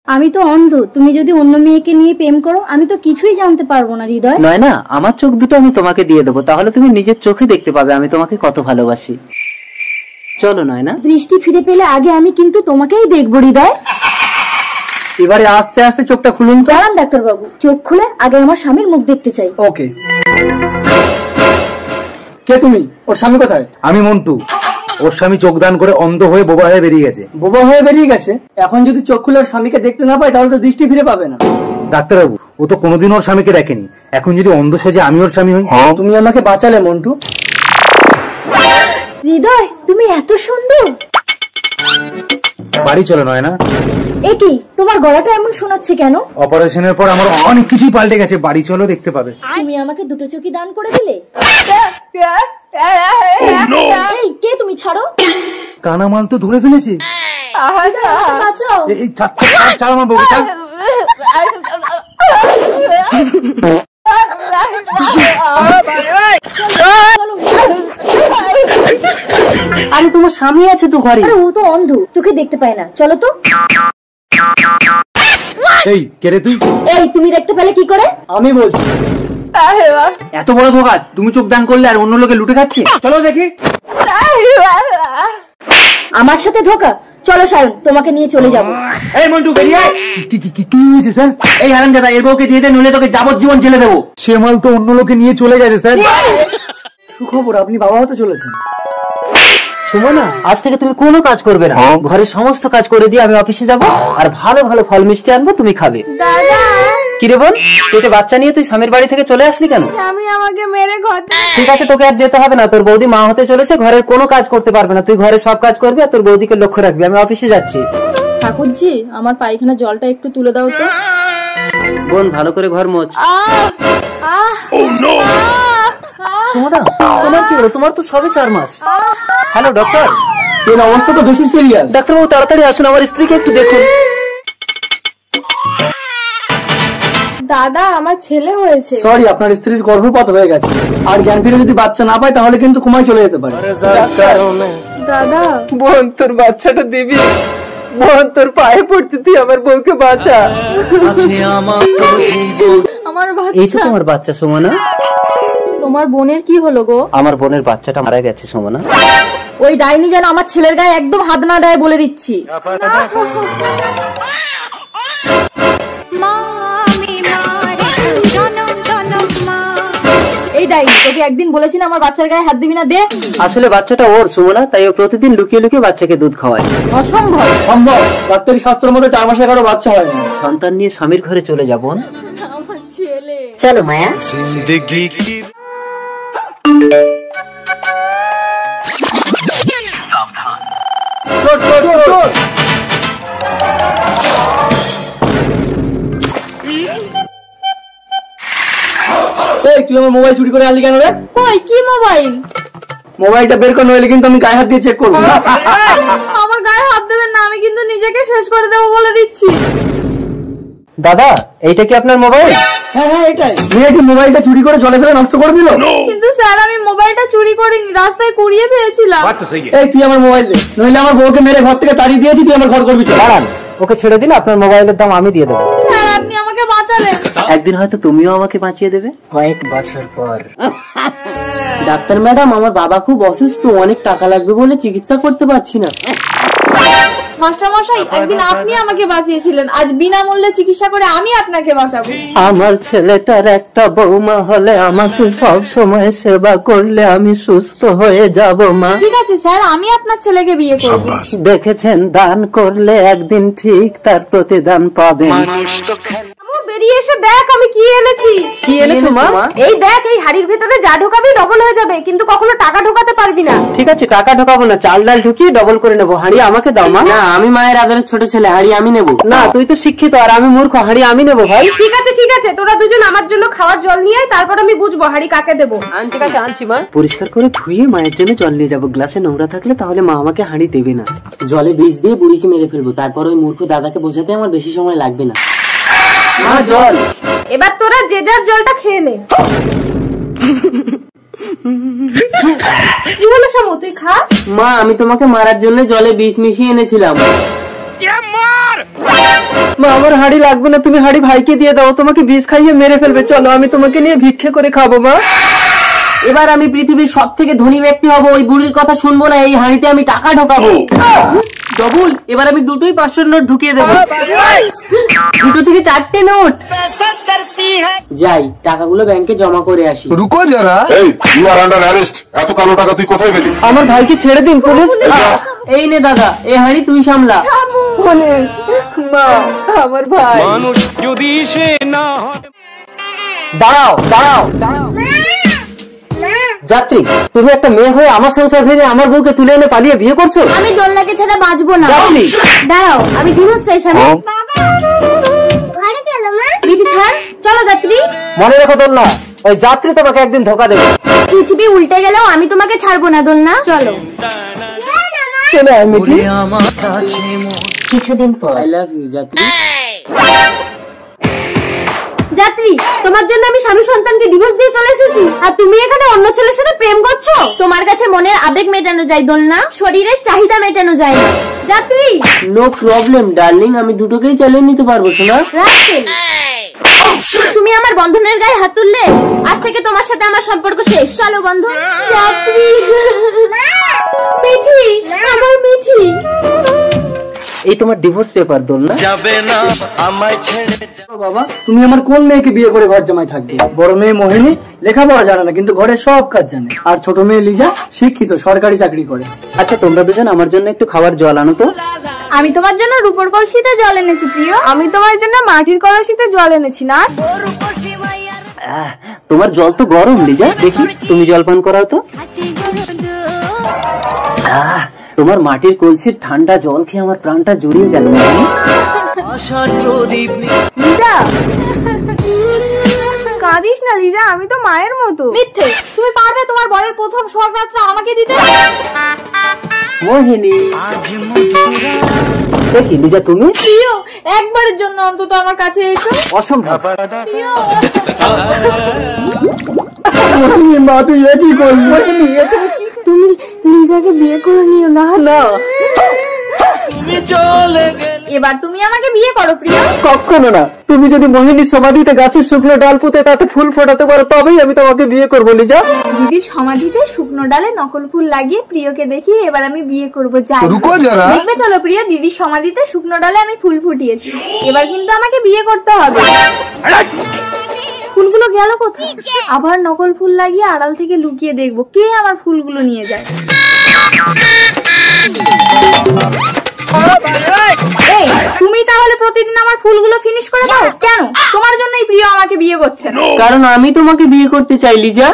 আমি তো অন্ধ, তুমি যদি অন্য মেয়েকে নিয়ে প্রেম করো আমি তো কিছুই জানতে পারবো না হৃদয়। নয় না, আমার চোখ দুটো আমি তোমাকে দিয়ে দেবো, তাহলে তুমি নিজের চোখে দেখতে পাবে আমি তোমাকে কত ভালোবাসি। চলো নয় না। দৃষ্টি ফিরে পেলে আগে আমি কিন্তু তোমাকেই দেখবো হৃদয়। এবারে আস্তে আস্তে চোখটা খুলুন তো। দাঁড়ান ডাক্তার বাবু, চোখ খুলে আগে আমার স্বামীর মুখ দেখতে চাই। ওকে। কে তুমি? ওর স্বামী কোথায়? আমি মন্টু। ওর স্বামী চোখ দান করে অন্ধ হয়ে বোবা হয়ে বেরিয়ে গেছে। বোবা হয়ে বেরিয়ে গেছে? এখন যদি চোখ খুলে ওর স্বামীকে দেখতে না পায় তাহলে তো দৃষ্টি ফিরে পাবে না। ডাক্তারবাবু, ও তো কোনোদিন ওর স্বামীকে দেখেনি, এখন যদি অন্ধ সেজে আমি ওর স্বামী হই। তুমি আমাকে বাঁচালে মন্টু। হৃদয় তুমি এত সুন্দর। বাড়ি চলো নয় না। এ কি, তোমার গলাটা এমন শোনাচ্ছে কেন? অপারেশনের পর আমার অনেক কিছুই পাল্টে গেছে, বাড়ি চলো দেখতে পাবে। তুমি আমাকে দুটো চোখই দান করে দিলে। এই কে তুমি? ছাড়ো। কানামাল তো ধরে ফেলেছে। বাঁচাও। এই ছাড় আমার বউকে, ছাড়। আরে তোমার স্বামী আছে তো ঘরে। আরে ও তো অন্ধ, চোখে দেখতে পায় না। চলো তো। এই কে রে তুই? এই তুমি দেখতে পেলে কি করে? আমি বলছি। এত বড় ধোকা, তুমি চোখ দান করলে আর অন্য লোকে লুটে খাচ্ছে। চলো দেখি। আমার সাথে ধোকা? চলো সায়ন, তোমাকে নিয়ে চলে যাবো। এই মন্টু বেরিয়ে আয়। কি হয়েছে স্যার? এই হারামজাদা, এর বউকে দিয়ে দে, নইলে তোকে যাবজ্জীবন জেলে দেবো। সে মাল তো অন্য লোকে নিয়ে চলে গেছে স্যার। সুখবর, আপনি বাবা হতে চলেছেন। সুমনা, আজ থেকে তুমি কোনো কাজ করবে না, ঘরের সমস্ত কাজ করে দিয়ে আমি অফিসে যাব, আর ভালো ভালো ফল মিষ্টি আনবো, তুমি খাবে। দাদা কিরে বোন, পেটে বাচ্চা নিয়ে তুই স্বামীর বাড়ি থেকে চলে আসলি কেন? আমি আমাকে মেরে ঘর। ঠিক আছে, তোকে আর যেতে হবে না, তোর বৌদি মা হতে চলেছে, ঘরের কোনো কাজ করতে পারবে না, তুই ঘরের সব কাজ করবি আর তোর বৌদিকে লক্ষ্য রাখবি। আমি অফিসে যাচ্ছি। ঠাকুরজি, আমার পায়খানা জলটা একটু তুলে দাও তো। বোন, ভালো করে ঘর মোছ। সুমনা, তোমার কি হলো? তোমার তো সবে 4 মাস। Hello doctor. এর অবস্থা তো বেশি সিরিয়াস। ডাক্তারবাবু তাড়াতাড়ি আসুন, আমার স্ত্রীকে একটু দেখুন। দাদা, আমার ছেলে হয়েছে। সরি, আপনার স্ত্রীর গর্ভপাত হয়ে গেছে, আর জ্ঞান ফিরে যদি বাচ্চা না পায় তাহলে কিন্তু কোমায় চলে যেতে পারে। দাদা বোন, তোর বাচ্চাটা দিবি। বোন, তোর পায়ে পড়ছি, তুই আমার বউকে বাঁচা। আমার এই তো বাচ্চা। তোমার বাচ্চা সুমনা। তোমার বোনের কি হলো গো? আমার বোনের বাচ্চাটা মারা গেছে সুমনা। ওই ডাইনি যেন আমার ছেলের গায়ে একদম হাত না দেয় বলে দিচ্ছি। এই ডাইনি, তোকে একদিন বলেছি না আমার বাচ্চার গায়ে হাত দিবি না, দে। আসলে বাচ্চাটা ওর সুমনা, তাই ও প্রতিদিন লুকিয়ে লুকিয়ে বাচ্চাকে দুধ খাওয়ায়। অসম্ভব। সম্ভব, ডাক্তারি শাস্ত্রের মধ্যে 4 মাসে কারো বাচ্চা হয় না। সন্তান নিয়ে স্বামীর ঘরে চলে যাব। আমার ছেলে। চলো মায়া। চোর চোর চোর। এই তুই আমার মোবাইল চুরি করে আনলি কেন রে? কই, কি মোবাইল? মোবাইলটা বের করে নইলে কিন্তু আমি গায়ে হাত দিয়ে চেক করবো। আমার গায়ে হাত দেবেন না, আমি কিন্তু নিজেকে শেষ করে দেবো বলে দিচ্ছি। দাদা, এইটা কি আপনার মোবাইল? হ্যাঁ হ্যাঁ এটাই। মেয়ে কি মোবাইলটা চুরি করে জলে ফেলে নষ্ট করে দিল? কিন্তু স্যার, আমি মোবাইলটা চুরি করিনি, রাস্তায় কুড়িয়ে পেয়েছিলাম। এই তুই আমার মোবাইল দে, নইলে আমার বউকে মেরে ঘর থেকে তাড়িয়ে দিয়েছি, তুই আমার ঘর করবি। দাঁড়ান, ওকে ছেড়ে দিলে আপনার মোবাইলের দাম আমি দিয়ে দেবো। স্যার, আপনি আমাকে বাঁচালেন। একদিন হয়তো তুমিও আমাকে বাঁচিয়ে দেবে, কয়েক বছর পর। ডাক্তার ম্যাডাম, আমার বাবা খুব অসুস্থ, অনেক টাকা লাগবে বলে চিকিৎসা করতে পারছি না। মাস্টার মশাই, একদিন আপনি আমাকে বাঁচিয়েছিলেন, আজ বিনামূল্যে চিকিৎসা করে আমি আপনাকে বাঁচাবো। আমার ছেলেটার একটা বৌমা হলে আমাকে সব সময় সেবা করলে আমি সুস্থ হয়ে যাব মা। ঠিক আছে স্যার, আমি আপনার ছেলেকে বিয়ে করব। দেখেছেন, দান করলে একদিন ঠিক তার প্রতিদান পাবেন। বেরিয়ে এসে দেখ আমি কি এনেছি। কি এনেছো মা? এই দেখ, এই হাড়ির ভেতরে যা ঢোকাবি ডবল হয়ে যাবে, কিন্তু কখনো টাকা ঢোকাতে পারবি না। ঠিক আছে, টাকা ঢোকাবো না, চাল ডাল ঢুকিয়ে ডবল করে নেবো। হাঁড়ি আমাকে দাও মা। না, আমি মায়ের আদরের ছোট ছেলে, হাঁড়ি আমি নেবো। না, তুই তো শিক্ষিত আর আমি মূর্খ, হাঁড়ি আমি নেবো ভাই। ঠিক আছে, তোরা দুজন আমার জন্য খাওয়ার জল নিয়ে আয়, তারপর আমি বুঝবো হাঁড়ি কাকে দেবো। ঠিক আছে, আনছি মা। পরিষ্কার করে ধুয়ে মায়ের জন্য জল নিয়ে যাবো। গ্লাসে নোংরা থাকলে তাহলে মা আমাকে হাঁড়ি দেবে না। জলে বিষ দিয়ে বুড়িকে মেরে ফেলবো, তারপর ওই মূর্খ দাদাকে বোঝাতে আমার বেশি সময় লাগবে না। মা, জল। এবার তোরা যে যার জলটা খেয়ে নে। কি হলো শামু, তুই খা। মা, আমি তোমাকে মারার জন্য জলে বিষ মিশিয়ে এনেছিলাম। মা আমার হাঁড়ি লাগবে না, তুমি হাঁড়ি ভাইকে দিয়ে দাও, তোমাকে বিষ খাইয়ে মেরে ফেলবে। চলো আমি তোমাকে নিয়ে ভিক্ষে করে খাবো মা। এবার আমি পৃথিবীর সব থেকে ধনী ব্যক্তি হব, ওই বুড়ির কথা শুনবো না, এই হাঁড়িতে আমি টাকা ঢোকাবো। ডবল, এবার আমি দুটোই 500 নোট ঢুকিয়ে দেবো। দুটো থেকে 4টে নোট। যাই টাকাগুলো ব্যাংকে জমা করে আসি। রুকো যারা, এই ইউ আর আন্ডার অ্যারেস্ট। এত কালো টাকা তুই কোথায় পেলি? আমার ভাইকে ছেড়ে দিন পুলিশ। এই নে দাদা, এই হাঁড়ি তুই সামলা। মা আমার ভাই। দাঁড়াও দাঁড়াও দাঁড়াও। যাত্রী, তুমি একটা মেয়ে হয়ে আমার সংসার ভেঙে আমার বউকে তুলে এনে পালিয়ে বিয়ে করছো? আমি দোলনাকে ছাড়া বাঁচবো না। যাত্রী দাঁড়াও, আমি ডিভোর্স চাই স্বামী। বিধি ছাড়, চলো যাত্রী। মনে রেখো দোলনা, ওই যাত্রী তোমাকে একদিন ধোকা দেবে। পৃথিবী উল্টে গেলেও আমি তোমাকে ছাড়বো না দোলনা, চলো। চলে আয় মিঠি। কিছুদিন পর। আই লাভ ইউ যাত্রী। যাত্রী, তোমার জন্য আমি স্বামী সন্তানকে ডিভোর্স দিয়ে চলে এসেছি, আর তুমি এখানে অন্য ছেলের সাথে প্রেম করছো। তোমার কাছে মনের আবেগ মেটানো যায় দোলনা, শরীরের চাহিদা মেটানো যায় না। যাত্রী, নো প্রবলেম ডার্লিং, আমি দুটোকেই চালিয়ে নিতে পারবো সোনা। রাস্কেল, তুমি আমার বন্ধনের গায়ে হাত তুললে, আজ থেকে তোমার সাথে আমার সম্পর্ক শেষ। চলো বন্ধন। যাত্রী, মিঠি, আমার মিঠি। এই তোমার ডিভোর্স পেপার দোলনা। বাবা, তুমি আমার কোন মেয়েকে বিয়ে করে ঘর জামাই থাকবে? বড় মেয়ে মোহিনী লেখাপড়া জানে না, কিন্তু ঘরের সব কাজ জানে। আর ছোট মেয়ে লিজা শিক্ষিত, সরকারি চাকরি করে। আচ্ছা তোমরা দুজন আমার জন্য একটু খাবার জল আনো তো। আমি তোমার জন্য রূপোর কলসিতে জল এনেছি প্রিয়। আমি তোমার জন্য মাটির কলসিতে জল এনেছি না। তোমার জল তো গরম লিজা, দেখি তুমি জল পান করাও তো। তোমার মাটির কলসির ঠান্ডা জল খেয়ে আমার প্রাণটা জুড়িয়ে গেল। লিজা, কাঁদিস না লিজা, আমি তো মায়ের মতো। মিথ্যে, তুমি পারবে তোমার বরের প্রথম সোহাগ রাতটা আমাকে দিতে? মোহিনী, দেখি লিজা তুমি। প্রিয়, একবারের জন্য অন্তত আমার কাছে এসো। অসম্ভব। প্রিয়, মোহিনী মা, তুই এ কি করলি? তুমি লিজাকে বিয়ে করে নিও না। না, এবার তুমি আমাকে বিয়ে করো প্রিয়। কখনো না। তুমি যদি মোহিনীর সমাধিতে গাছের শুকনো ডাল পুঁতে তাতে ফুল ফোটাতে পারো, তবেই আমি তোমাকে বিয়ে করবো লিজা। দিদির সমাধিতে শুকনো ডালে নকল ফুল লাগিয়ে প্রিয়কে দেখিয়ে এবার আমি বিয়ে করবো। যাই রুকো যারা, দেখবে চলো প্রিয়, দিদির সমাধিতে শুকনো ডালে আমি ফুল ফুটিয়েছি। এবার কিন্তু আমাকে বিয়ে করতে হবে। ফুলগুলো গেল কোথায়? আবার নকল ফুল লাগিয়ে আড়াল থেকে লুকিয়ে দেখবো কে আমার ফুলগুলো নিয়ে যায়। এই, তুমি তাহলে প্রতিদিন আমার ফুলগুলো ফিনিশ করে দাও কেন? তোমার জন্যই প্রিয় আমাকে বিয়ে করছে। কারণ আমি তোমাকে বিয়ে করতে চাই লিজা।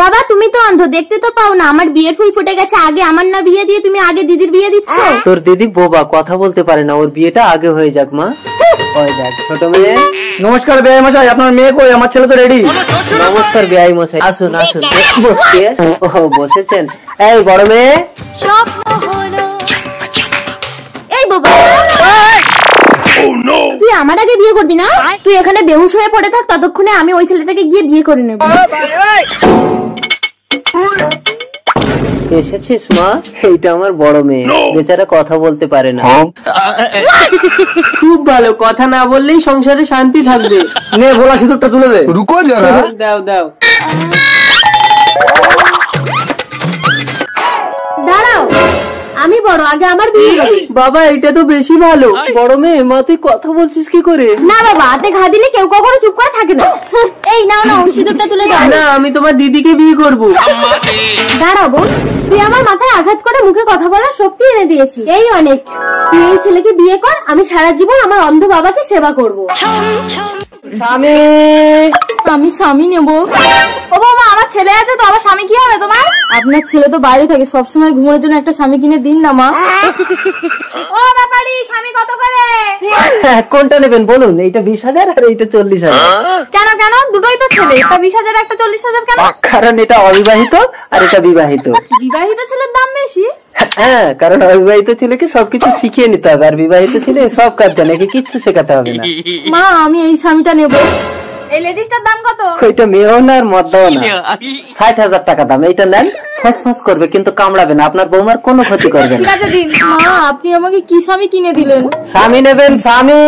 বাবা, তুমি তো অন্ধ, দেখতে তো পাও না আমার বিয়ের ফুল ফুটে গেছে। আগে আমার না বিয়ে দিয়ে তুমি আগে দিদির বিয়ে দিচ্ছ। তোর দিদি বোবা, কথা বলতে পারে না, ওর বিয়েটা আগে হয়ে যাক মা। ওই দেখ ছোট মেয়ে। নমস্কার বেয়াই মশাই, আপনার মেয়ে কই? আমার ছেলে তো রেডি। নমস্কার বেয়াই মশাই, আসুন আসুন। বসছে? ও বসেছেন। এই বড় মেয়ে। এই বাবা, তুই আমার আগে বিয়ে করবি না? তুই এখানে বেহুশ হয়ে পড়ে থাক, ততক্ষণে আমি ওই ছেলেটাকে গিয়ে বিয়ে করে নেব। এসেছিস মা? এইটা আমার বড় মেয়ে, বেচারা কথা বলতে পারে না। খুব ভালো, কথা না বললেই সংসারে শান্তি থাকবে। নে ভোলা সিঁদুরটা তুলে দে। রুকো যারা, দাও দাও। দাঁড়াও, আমি বড়, আগে আমার বিয়ে হবে। বাবা এটা তো বেশি ভালো। বড় মেয়ে, মা তুই কথা বলছিস কি করে? না বাবা, হাতে ঘা দিলে কেউ কখনো চুপ করে থাকে না। এই নাও নাও, সিঁদুরটা তুলে দাও। না, আমি তোমার দিদিকে বিয়ে করব। দাঁড়াও বোন, তুই আমার মাথায় আঘাত করে মুখে কথা বলার শক্তি এনে দিয়েছি, এই অনেক। তুই এই ছেলেকে বিয়ে কর, আমি সারা জীবন আমার অন্ধ বাবাকে সেবা করব। স্বামী, আমি স্বামী নেব। ও বাবা, আমার ছেলে আছে তো, আমার স্বামী কি হবে তোমার? আপনার ছেলে তো বাইরে থাকে, সবসময় ঘুমানোর জন্য একটা স্বামী কিনে দিন না মা। ও ব্যাপারী, স্বামী কত করে? কোনটা নেবেন বলুন? এইটা 20,000 আর এইটা 40,000। কেন কেন? দুটোই তো ছেলে, একটা 20,000 একটা 40,000 কেন? কারণ এটা অবিবাহিত আর এটা বিবাহিত। বিবাহিত ছেলের দাম বেশি? হ্যাঁ, কারণ অবিবাহিত ছেলেকে সবকিছু শিখিয়ে নিতে হবে, আর বিবাহিত ছেলে সব কাজ জানে, কিচ্ছু শেখাতে হবে না। মা, আমি এই স্বামীটা নেব। এই লেডিসটার দাম কত? ওইটা মেয়েও না আর মদ্দাও না, 60,000 টাকা দাম। এইটা নেন। ফসফস করবে কিন্তু কামড়াবে না, আপনার বৌমার কোনো ক্ষতি করবে না। ঠিক আছে দিন। মা আপনি আমাকে কি স্বামী কিনে দিলেন? স্বামী নেবেন স্বামী।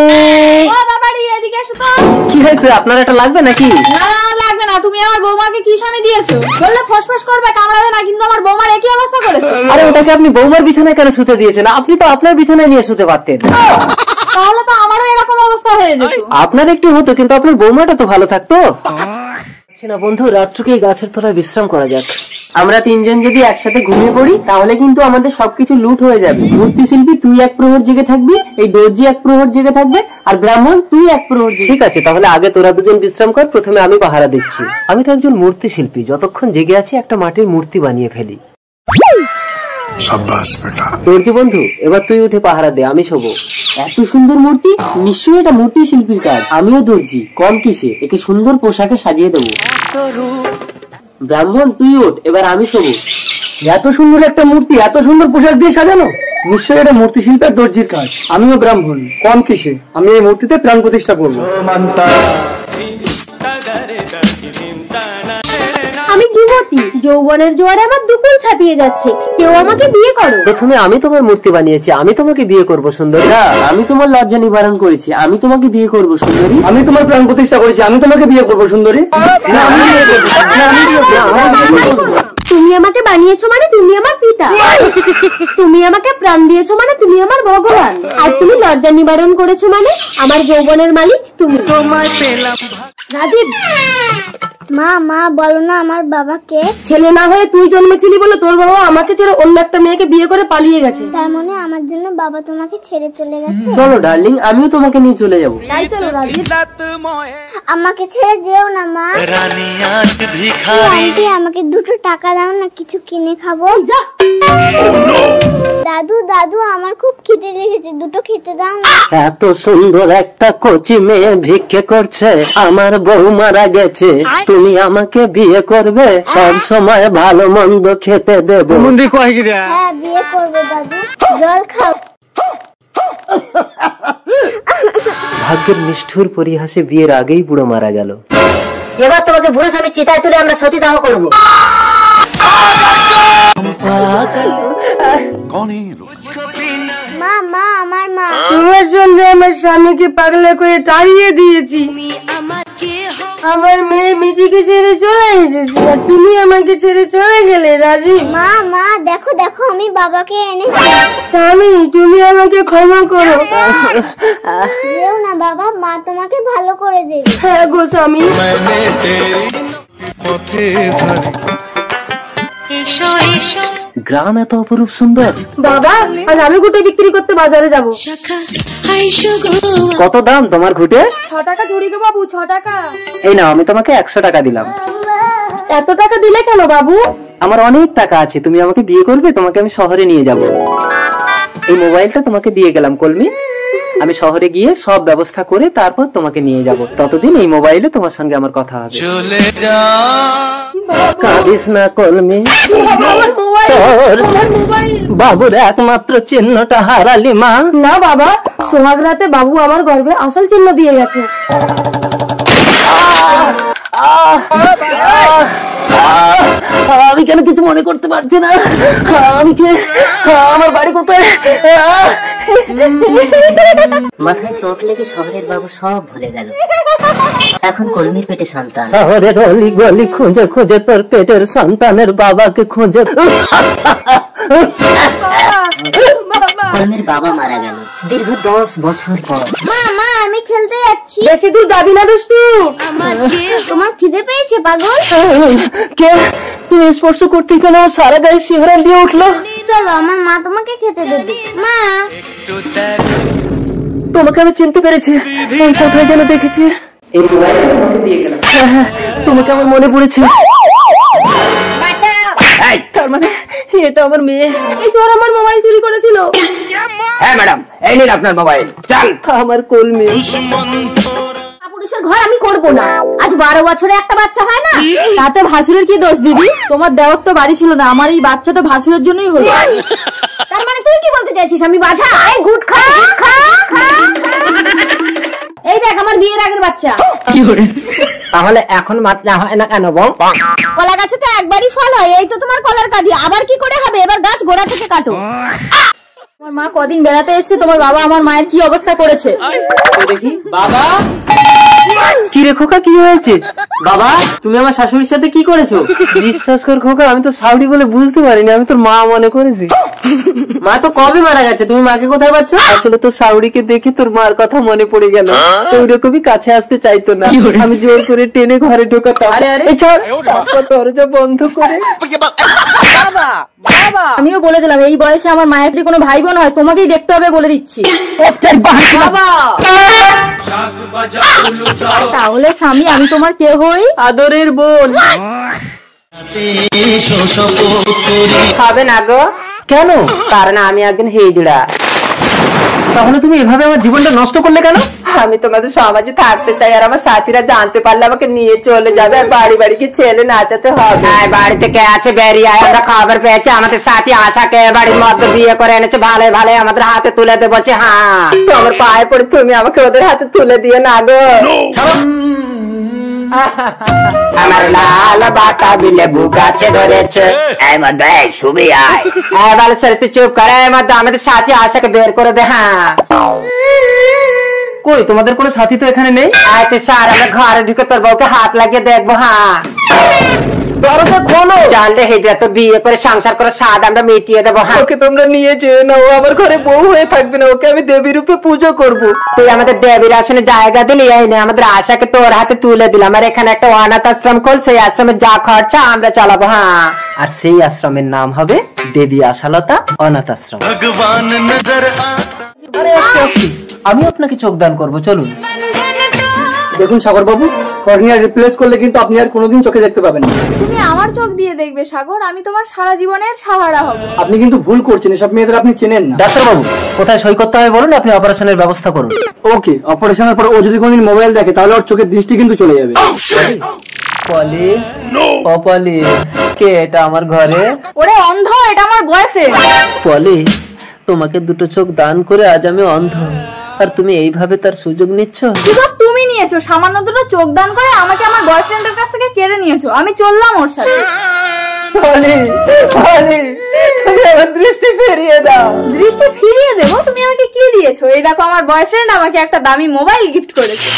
ও বাবাড়ি এদিকে এসো তো। কি হয়েছে, আপনার এটা লাগবে নাকি? না না লাগবে না, তুমি আমার বৌমাকে কি স্বামী দিয়েছো? বললে ফসফস করবে কামড়াবে না, কিন্তু আমার বৌমার একই অবস্থা করেছে। আরে ওটাকে আপনি বৌমার বিছানায় কেন শুতে দিয়েছেন? আপনি তো আপনার বিছানায় নিয়ে শুতে পারতেন। তাহলে তো আমারও এরকম অবস্থা হয়ে যেত। আপনার একটু হতো কিন্তু আপনার বৌমাটা তো ভালো থাকতো না। বন্ধু রাত্রকে এই গাছের তলায় বিশ্রাম করা যাক। আমরা তিনজন যদি একসাথে ঘুমিয়ে পড়ি তাহলে কিন্তু আমাদের সবকিছু লুট হয়ে যাবে। মূর্তি শিল্পী তুই এক প্রহর জেগে থাকবি, এই দর্জি এক প্রহর জেগে থাকবে, আর ব্রাহ্মণ তুই এক প্রহর জেগে। ঠিক আছে, তাহলে আগে তোরা দুজন বিশ্রাম কর, প্রথমে আমি পাহারা দিচ্ছি। আমি তো একজন মূর্তি শিল্পী, যতক্ষণ জেগে আছি একটা মাটির মূর্তি বানিয়ে ফেলি। দর্জি বন্ধু এবার তুই উঠে পাহারা দে, আমি শোবো। এত সুন্দর মূর্তি, নিশ্চয়ই এটা মূর্তি শিল্পীর কাজ। আমিও দর্জি, কম কিসে, একে সুন্দর পোশাকে সাজিয়ে দেবো। ব্রাহ্মণ তুই ওঠ, এবার আমি শোবো। এত সুন্দর একটা মূর্তি এত সুন্দর পোশাক দিয়ে সাজানো, নিশ্চয়ই এটা মূর্তি শিল্পের দর্জির কাজ। আমিও ব্রাহ্মণ, কম কিসে, আমি এই মূর্তিতে প্রাণ প্রতিষ্ঠা করবো। আমি যুবতী, যৌবনের জোয়ারে আমার দুকুল ছাপিয়ে যাচ্ছে, কেউ আমাকে বিয়ে করো। প্রথমে আমি তোমার মূর্তি বানিয়েছি, আমি তোমাকে বিয়ে করব সুন্দরী। না, আমি তোমার লজ্জা নিবারণ করেছি, আমি তোমাকে বিয়ে করব সুন্দরী। আমি তোমার প্রাণ প্রতিষ্ঠা করেছি, আমি তোমাকে বিয়ে করবো সুন্দরী। না, আমি বিয়ে করবো। না, আমি বিয়ে করবো। আমি বিয়ে করবো। তুমি আমাকে বানিয়েছো মানে তুমি আমার পিতা, তুমি আমাকে প্রাণ দিয়েছো মানে তুমি আমার ভগবান, আর তুমি লজ্জা নিবারণ করেছো মানে আমার যৌবনের মালিক তুমি। রাজীব মা মা বলো না আমার বাবাকে। ছেলে না হয়ে তুই জন্মেছিলি বলে তোর বাবা আমাকে ছেড়ে অন্য একটা মেয়েকে বিয়ে করে পালিয়ে গেছে। তার মানে আমার জন্য বাবা তোমাকে ছেড়ে চলে গেছে। চলো ডার্লিং, আমিও তোমাকে নিয়ে চলে যাবো। তাই চলো রাজীব। আমাকে ছেড়ে যেও না মা। আন্টি আমাকে 2 টাকা দাও না, কিছু কিনে খাবো। দাদু দাদু আমার খুব খিদে লেগেছে, 2 খেতে দাও না। এত সুন্দর একটা কচি মেয়ে ভিক্ষে করছে, আমার বউ মারা গেছে, তুমি আমাকে বিয়ে করবে, সব সময় ভালো মন্দ খেতে দেবো। হ্যাঁ বিয়ে করবো দাদু, জল খাও। ভাগ্যের নিষ্ঠুর পরিহাসে বিয়ের আগেই বুড়ো মারা গেল। এবার তোমাকে বুড়ো স্বামী চিতায় তুলে আমরা সতীদাহ করবো। মা মা আমার মা। তোমার জন্য আমার স্বামীকে পাগলা করে তাড়িয়ে দিয়েছি, আমার মেয়ে মিটিকে ছেড়ে চলে এসেছি, আর তুমি আমাকে ছেড়ে চলে গেলে। রাজীব মা মা দেখো দেখো আমি বাবাকে এনেছি। স্বামী তুমি আমাকে ক্ষমা করো। যেও না বাবা, মা তোমাকে ভালো করে দেবে। হ্যাঁ গো স্বামী। গ্রাম এত অপরূপ সুন্দর। বাবা আজ আমি গুটে বিক্রি করতে বাজারে যাব। কত দাম তোমার ঘুটে? 6 টাকা ঝুড়ি গো বাবু, 6 টাকা। এই নাও, আমি তোমাকে 100 টাকা দিলাম। এত টাকা দিলে কেন বাবু? আমার অনেক টাকা আছে, তুমি আমাকে বিয়ে করবে, তোমাকে আমি শহরে নিয়ে যাব। এই মোবাইলটা তোমাকে দিয়ে গেলাম কলমি, আমি শহরে গিয়ে সব ব্যবস্থা করে তারপর তোমাকে নিয়ে যাব। ততদিন এই মোবাইলে তোমার সঙ্গে আমার কথা হবে। চলে যা, কাঁদিস না কলমি, চোর বাবুর একমাত্র চিহ্নটা হারালি মা। না বাবা, সোহাগ রাতে বাবু আমার গর্ভে আসল চিহ্ন দিয়ে গেছে। আমি কেন কিছু মনে করতে পারছি না? আমি কে? আমার বাড়ি কোথায়? মাথায় চোখ লেগে শহরের বাবু সব ভুলে গেল, এখন কলমির পেটে সন্তান। শহরের অলি গলি খুঁজে খুঁজে তোর পেটের সন্তানের বাবাকে খুঁজে। কলমির বাবা মারা গেল দীর্ঘ 10 বছর পর। মা মা আমি খেলতে যাচ্ছি। বেশি দূর যাবি না দুষ্টু। তোমার খিদে পেয়েছে পাগল? কে তুমি স্পর্শ করতে কেন সারা গায়ে শিহরণ দিয়ে উঠলো? চলো আমার মা তোমাকে খেতে দেবে। মা তোমাকে আমি চিনতে পেরেছি, কোথায় যেন দেখেছি। এই মোবাইলটা তোমাকে দিয়ে গেলাম। হ্যাঁ, তোমাকে আমার মনে পড়েছে। তার মানে এটা আমার মেয়ে। এই তোর আমার মোবাইল চুরি করেছিল। হ্যাঁ ম্যাডাম, এই নিন আপনার মোবাইল। চল আমার কলমি। পুরুষের ঘর আমি করব না। আজ 12 বছরে একটা বাচ্চা হয় না, তাতে ভাসুরের কি দোষ দিদি? তোমার দেওয়ার তো বাড়ি ছিল না, আমার এই বাচ্চা তো ভাসুরের জন্যই হলো। তার মানে তুই কি বলতে চাইছিস আমি বাজা? এই গুড খা খা খা। এই দেখ আমার বিয়ের আগের বাচ্চা। তাহলে এখন মাতলা হয় না কেন বউ? কলা গাছে তো একবারই ফল হয়, এই তো তোমার কলার কাঁদি, আবার কি করে হবে? এবার গাছ গোড়া থেকে কাটো। আমার মা কদিন বেড়াতে এসেছে, তোমার বাবা আমার মায়ের কি অবস্থা করেছে দেখি। বাবা, কি রে খোকা, কি হয়েছে? বাবা, তুমি আমার শাশুড়ির সাথে কি করেছো? বিশ্বাস কর খোকা, আমি তো শাশুড়ি বলে বুঝতে পারিনি, আমি তোর মা মনে করেছি। মা তো কবে মারা গেছে, তুমি মাকে কোথায় পাচ্ছ? আসলে তোর শাশুড়িকে দেখে তোর মার কথা মনে পড়ে গেল, ওইরকমই কাছে আসতে চাইতো না, আমি জোর করে টেনে ঘরে ঢোকাতাম। এই ছাড়, তারপর দরজা বন্ধ করে। বাবা, বাবা, আমিও বলে দিলাম এই বয়সে আমার মায়ের যদি কোনো ভাই বোন হয় তোমাকেই দেখতে হবে বলে দিচ্ছি। বাবা, তাহলে স্বামী আমি তোমার কে হই? আদরের বোন। হবে না গো। কেন? কারণ আমি একজন হিজড়া। তাহলে তুমি এভাবে আমার জীবনটা নষ্ট করলে কেন? আমি তোমাদের সমাজে থাকতে চাই, আর আমার সাথীরা জানতে পারলে আমাকে নিয়ে চলে যাবে, আর বাড়ি বাড়ি কি ছেলে নাচাতে হবে। বাড়িতে কে আছে বেরিয়ে আয়, আমরা খবর পেয়েছি আমাদের সাথী আশাকে বাড়ির মধ্যে বিয়ে করে এনেছে, ভালো ভালো আমাদের হাতে তুলে দে বলছে। হ্যাঁ, তোমার পায়ে পড়ে তুমি আমাকে ওদের হাতে তুলে দিয়ে না গো। আমার লাল বাতা বিলে বুকাছে ধরেছে, এই মধ্যে শুবি আয়। ভালো সরে তুই চুপ করে, এই মধ্যে আমাদের সাথী আশাকে বের করে দে। হ্যাঁ, কই তোমাদের কোনো সাথী তো এখানে নেই। আয় তুই স্যার, আমরা ঘরে ঢুকে তোর বউকে হাত লাগিয়ে দেখবো। হ্যাঁ, দরজা খোলো। জানলে হিজড়া তো বিয়ে করে সংসার করে স্বাদ আমরা মিটিয়ে দেবো। হ্যাঁ, ওকে তোমরা নিয়ে যেও না, ও আমার ঘরে বউ হয়ে থাকবে না, ওকে আমি দেবী রূপে পুজো করবো। তুই আমাদের দেবীর আসনে জায়গা দিলি, এই না আমাদের আশাকে তোর হাতে তুলে দিলাম, আর এখানে একটা অনাথ আশ্রম খোল, সেই আশ্রমের যা খরচা আমরা চালাবো। হ্যাঁ, আর সেই আশ্রমের নাম হবে দেবী আশালতা অনাথ আশ্রম। আমি আপনাকে চোখদান করবো, চলুন। দেখুন সাগর বাবু, কর্নিয়া রিপ্লেস করলে কিন্তু আপনি আর কোনোদিন চোখে দেখতে পাবেন না। তুমি আমার চোখ দিয়ে দেখবে সাগর, আমি তোমার সারা জীবনের সাহারা হব। আপনি কিন্তু ভুল করছেন, এসব মেয়েদের আপনি চেনেন না। ডাক্তার বাবু, কোথায় সই করতে হবে বলুন, আপনি অপারেশনের ব্যবস্থা করুন। ওকে, অপারেশনের পর ও যদি কোনোদিন মোবাইল দেখে তাহলে ওর চোখের দৃষ্টি কিন্তু চলে যাবে। পলি, ও পলি, কে এটা আমার ঘরে? ওরে অন্ধ, এটা আমার বয়ফ্রেন্ড। পলি, তোমাকে দুটো চোখ দান করে আজ আমি অন্ধ, আর তুমি এইভাবে তার সুযোগ নিচ্ছ? সুযোগ তুমি নিয়েছো, সামান্য দুটো চোখ দান করে আমাকে আমার বয়ফ্রেন্ডের কাছ থেকে কেড়ে নিয়েছো, আমি চললাম ওর সাথে। পলি, পলি, তুমি আমার দৃষ্টি ফিরিয়ে দাও। দৃষ্টি ফিরিয়ে দেবো? তুমি আমাকে কি দিয়েছো? এই দেখো, আমার বয়ফ্রেন্ড আমাকে একটা দামি মোবাইল গিফট করেছে।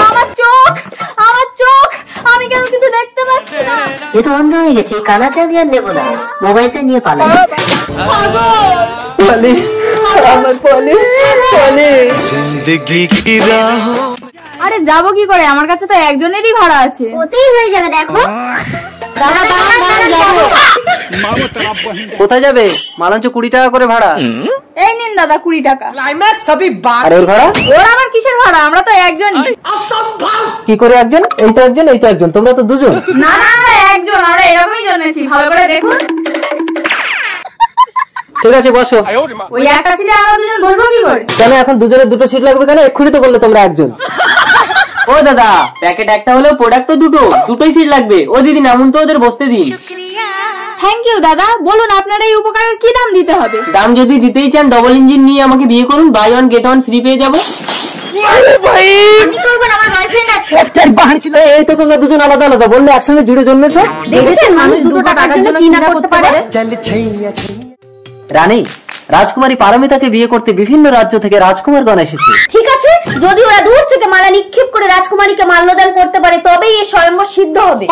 আমার চোখ, আমার চোখ, আমি কেন কিছু দেখতে পাচ্ছি না? এ তো অন্ধ হয়ে গেছে, কানাতে আমি আর নেবো না, মোবাইলটা নিয়ে পালাই। পলি, আমার পলি, পলি। আরে যাবো কি করে, আমার কাছে তো একজনেরই ভাড়া আছে। ওতেই হয়ে যাবে, দেখো। দাঁড়া দাঁড়া দাঁড়া, যাবো। কোথায় যাবে? মালাঞ্চ 20 টাকা করে ভাড়া। এই নিন দাদা 20 টাকা। আর ওর ভাড়া? ওর আবার কিসের ভাড়া, আমরা তো একজনই। কি করে একজন? এই তো একজন, এই তো একজন, তোমরা তো দুজন। না না, আমরা একজন, আমরা এরকমই জন্মেছি, ভালো করে দেখুন। ঠিক আছে, বসো। ওই একটা সিটে আমরা দুজন বসবো কি করে? কেন এখন দুজনের দুটো সিট লাগবে কেন? এক্ষুনি তো বললে তোমরা একজন। ও দাদা, প্যাকেট একটা হলেও প্রোডাক্ট তো দুটো, দুটোই সিট লাগবে। ও দিদি, নামুন তো, ওদের বসতে দিন। থ্যাংক ইউ দাদা, বলুন আপনার এই উপকারের কি দাম দিতে হবে? দাম যদি দিতেই চান, ডবল ইঞ্জিন নিয়ে আমাকে বিয়ে করুন, buy one get one free পেয়ে যাবো। আমি করবো না, আমার বয়ফ্রেন্ড আছে। এই তো তোমরা দুজন আলাদা আলাদা, বললে একসঙ্গে জুড়ে জন্মেছো। দেখেছেন মানুষ দুটো টাকার জন্য কি না করতে পারে? রানী, রাজকুমারী পারমিতাকে বিয়ে করতে বিভিন্ন রাজ্য থেকে রাজকুমারগণ এসেছে। ঠিক আছে, যদি ওরা দূর থেকে মালা নিক্ষেপ করে রাজকুমারীকে মাল্যদান করতে পারে তবেই এই স্বয়ম্বর সিদ্ধ হবে।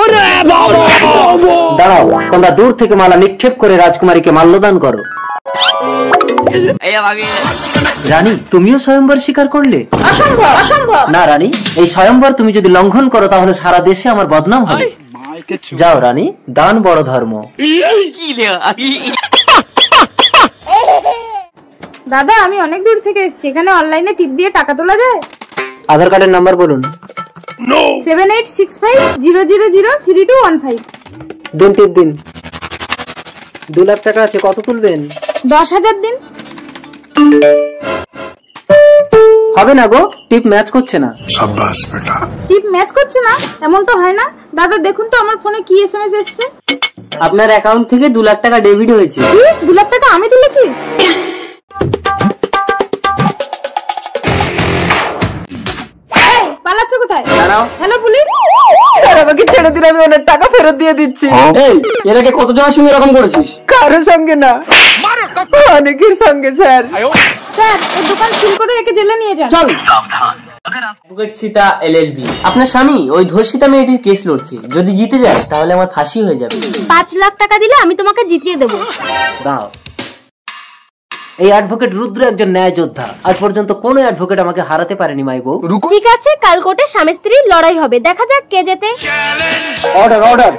দাঁড়াও, তোমরা দূর থেকে মালা নিক্ষেপ করে রাজকুমারীকে মাল্যদান করো। রানী, তুমিও স্বয়ম্বর স্বীকার করলে? অসম্ভব, অসম্ভব। না রানী, এই স্বয়ম্বর তুমি যদি লঙ্ঘন করো তাহলে সারা দেশে আমার বদনাম হবে। যাও রানী, দান বড় ধর্ম। দাদা, আমি অনেক দূর থেকে এসেছি, এখানে অনলাইনে টিপ দিয়ে টাকা তোলা যায়? আধার কার্ডের নাম্বার বলুন। 786500032215। দিন, টিপ দিন। 2 লাখ টাকা আছে, কত তুলবেন? 10,000 দিন। হবে না গো, টিপ ম্যাচ করছে না। টিপ ম্যাচ করছে না? এমন তো হয় না। দাদা দেখুন তো আমার ফোনে কি এসএমএস এসেছে। আপনার অ্যাকাউন্ট থেকে 2 লাখ টাকা ডেবিট হয়েছে। 2 লাখ টাকা আমি তুলেছি? পালাচ্ছ কোথায়? দাঁড়াও। হ্যালো পুলিশ, আমাকে ছেড়ে দিন, আমি ওনার টাকা ফেরত দিয়ে দিচ্ছি। এই এর আগে কতজনের সঙ্গে এরকম করেছিস? কারোর সঙ্গে না, অনেকের সঙ্গে স্যার। স্যার এই দোকান সিল করে একে জেলে নিয়ে যান। চল। Advocate Sita LLB. আপনার স্বামী ওই ধর্ষিতা মেয়েটির কেস লড়ছে, যদি জিতে যায় তাহলে আমার ফাঁসি হয়ে যাবে। 5 লাখ টাকা দিলে আমি তোমাকে জিতিয়ে দেবো। দাও। এই অ্যাডভোকেট রুদ্র একজন ন্যায় যোদ্ধা, আজ পর্যন্ত কোনো অ্যাডভোকেট আমাকে হারাতে পারেনি মাইবো। ঠিক আছে, কাল কোর্টে স্বামী স্ত্রীর লড়াই হবে, দেখা যাক কে জেতে। Order order.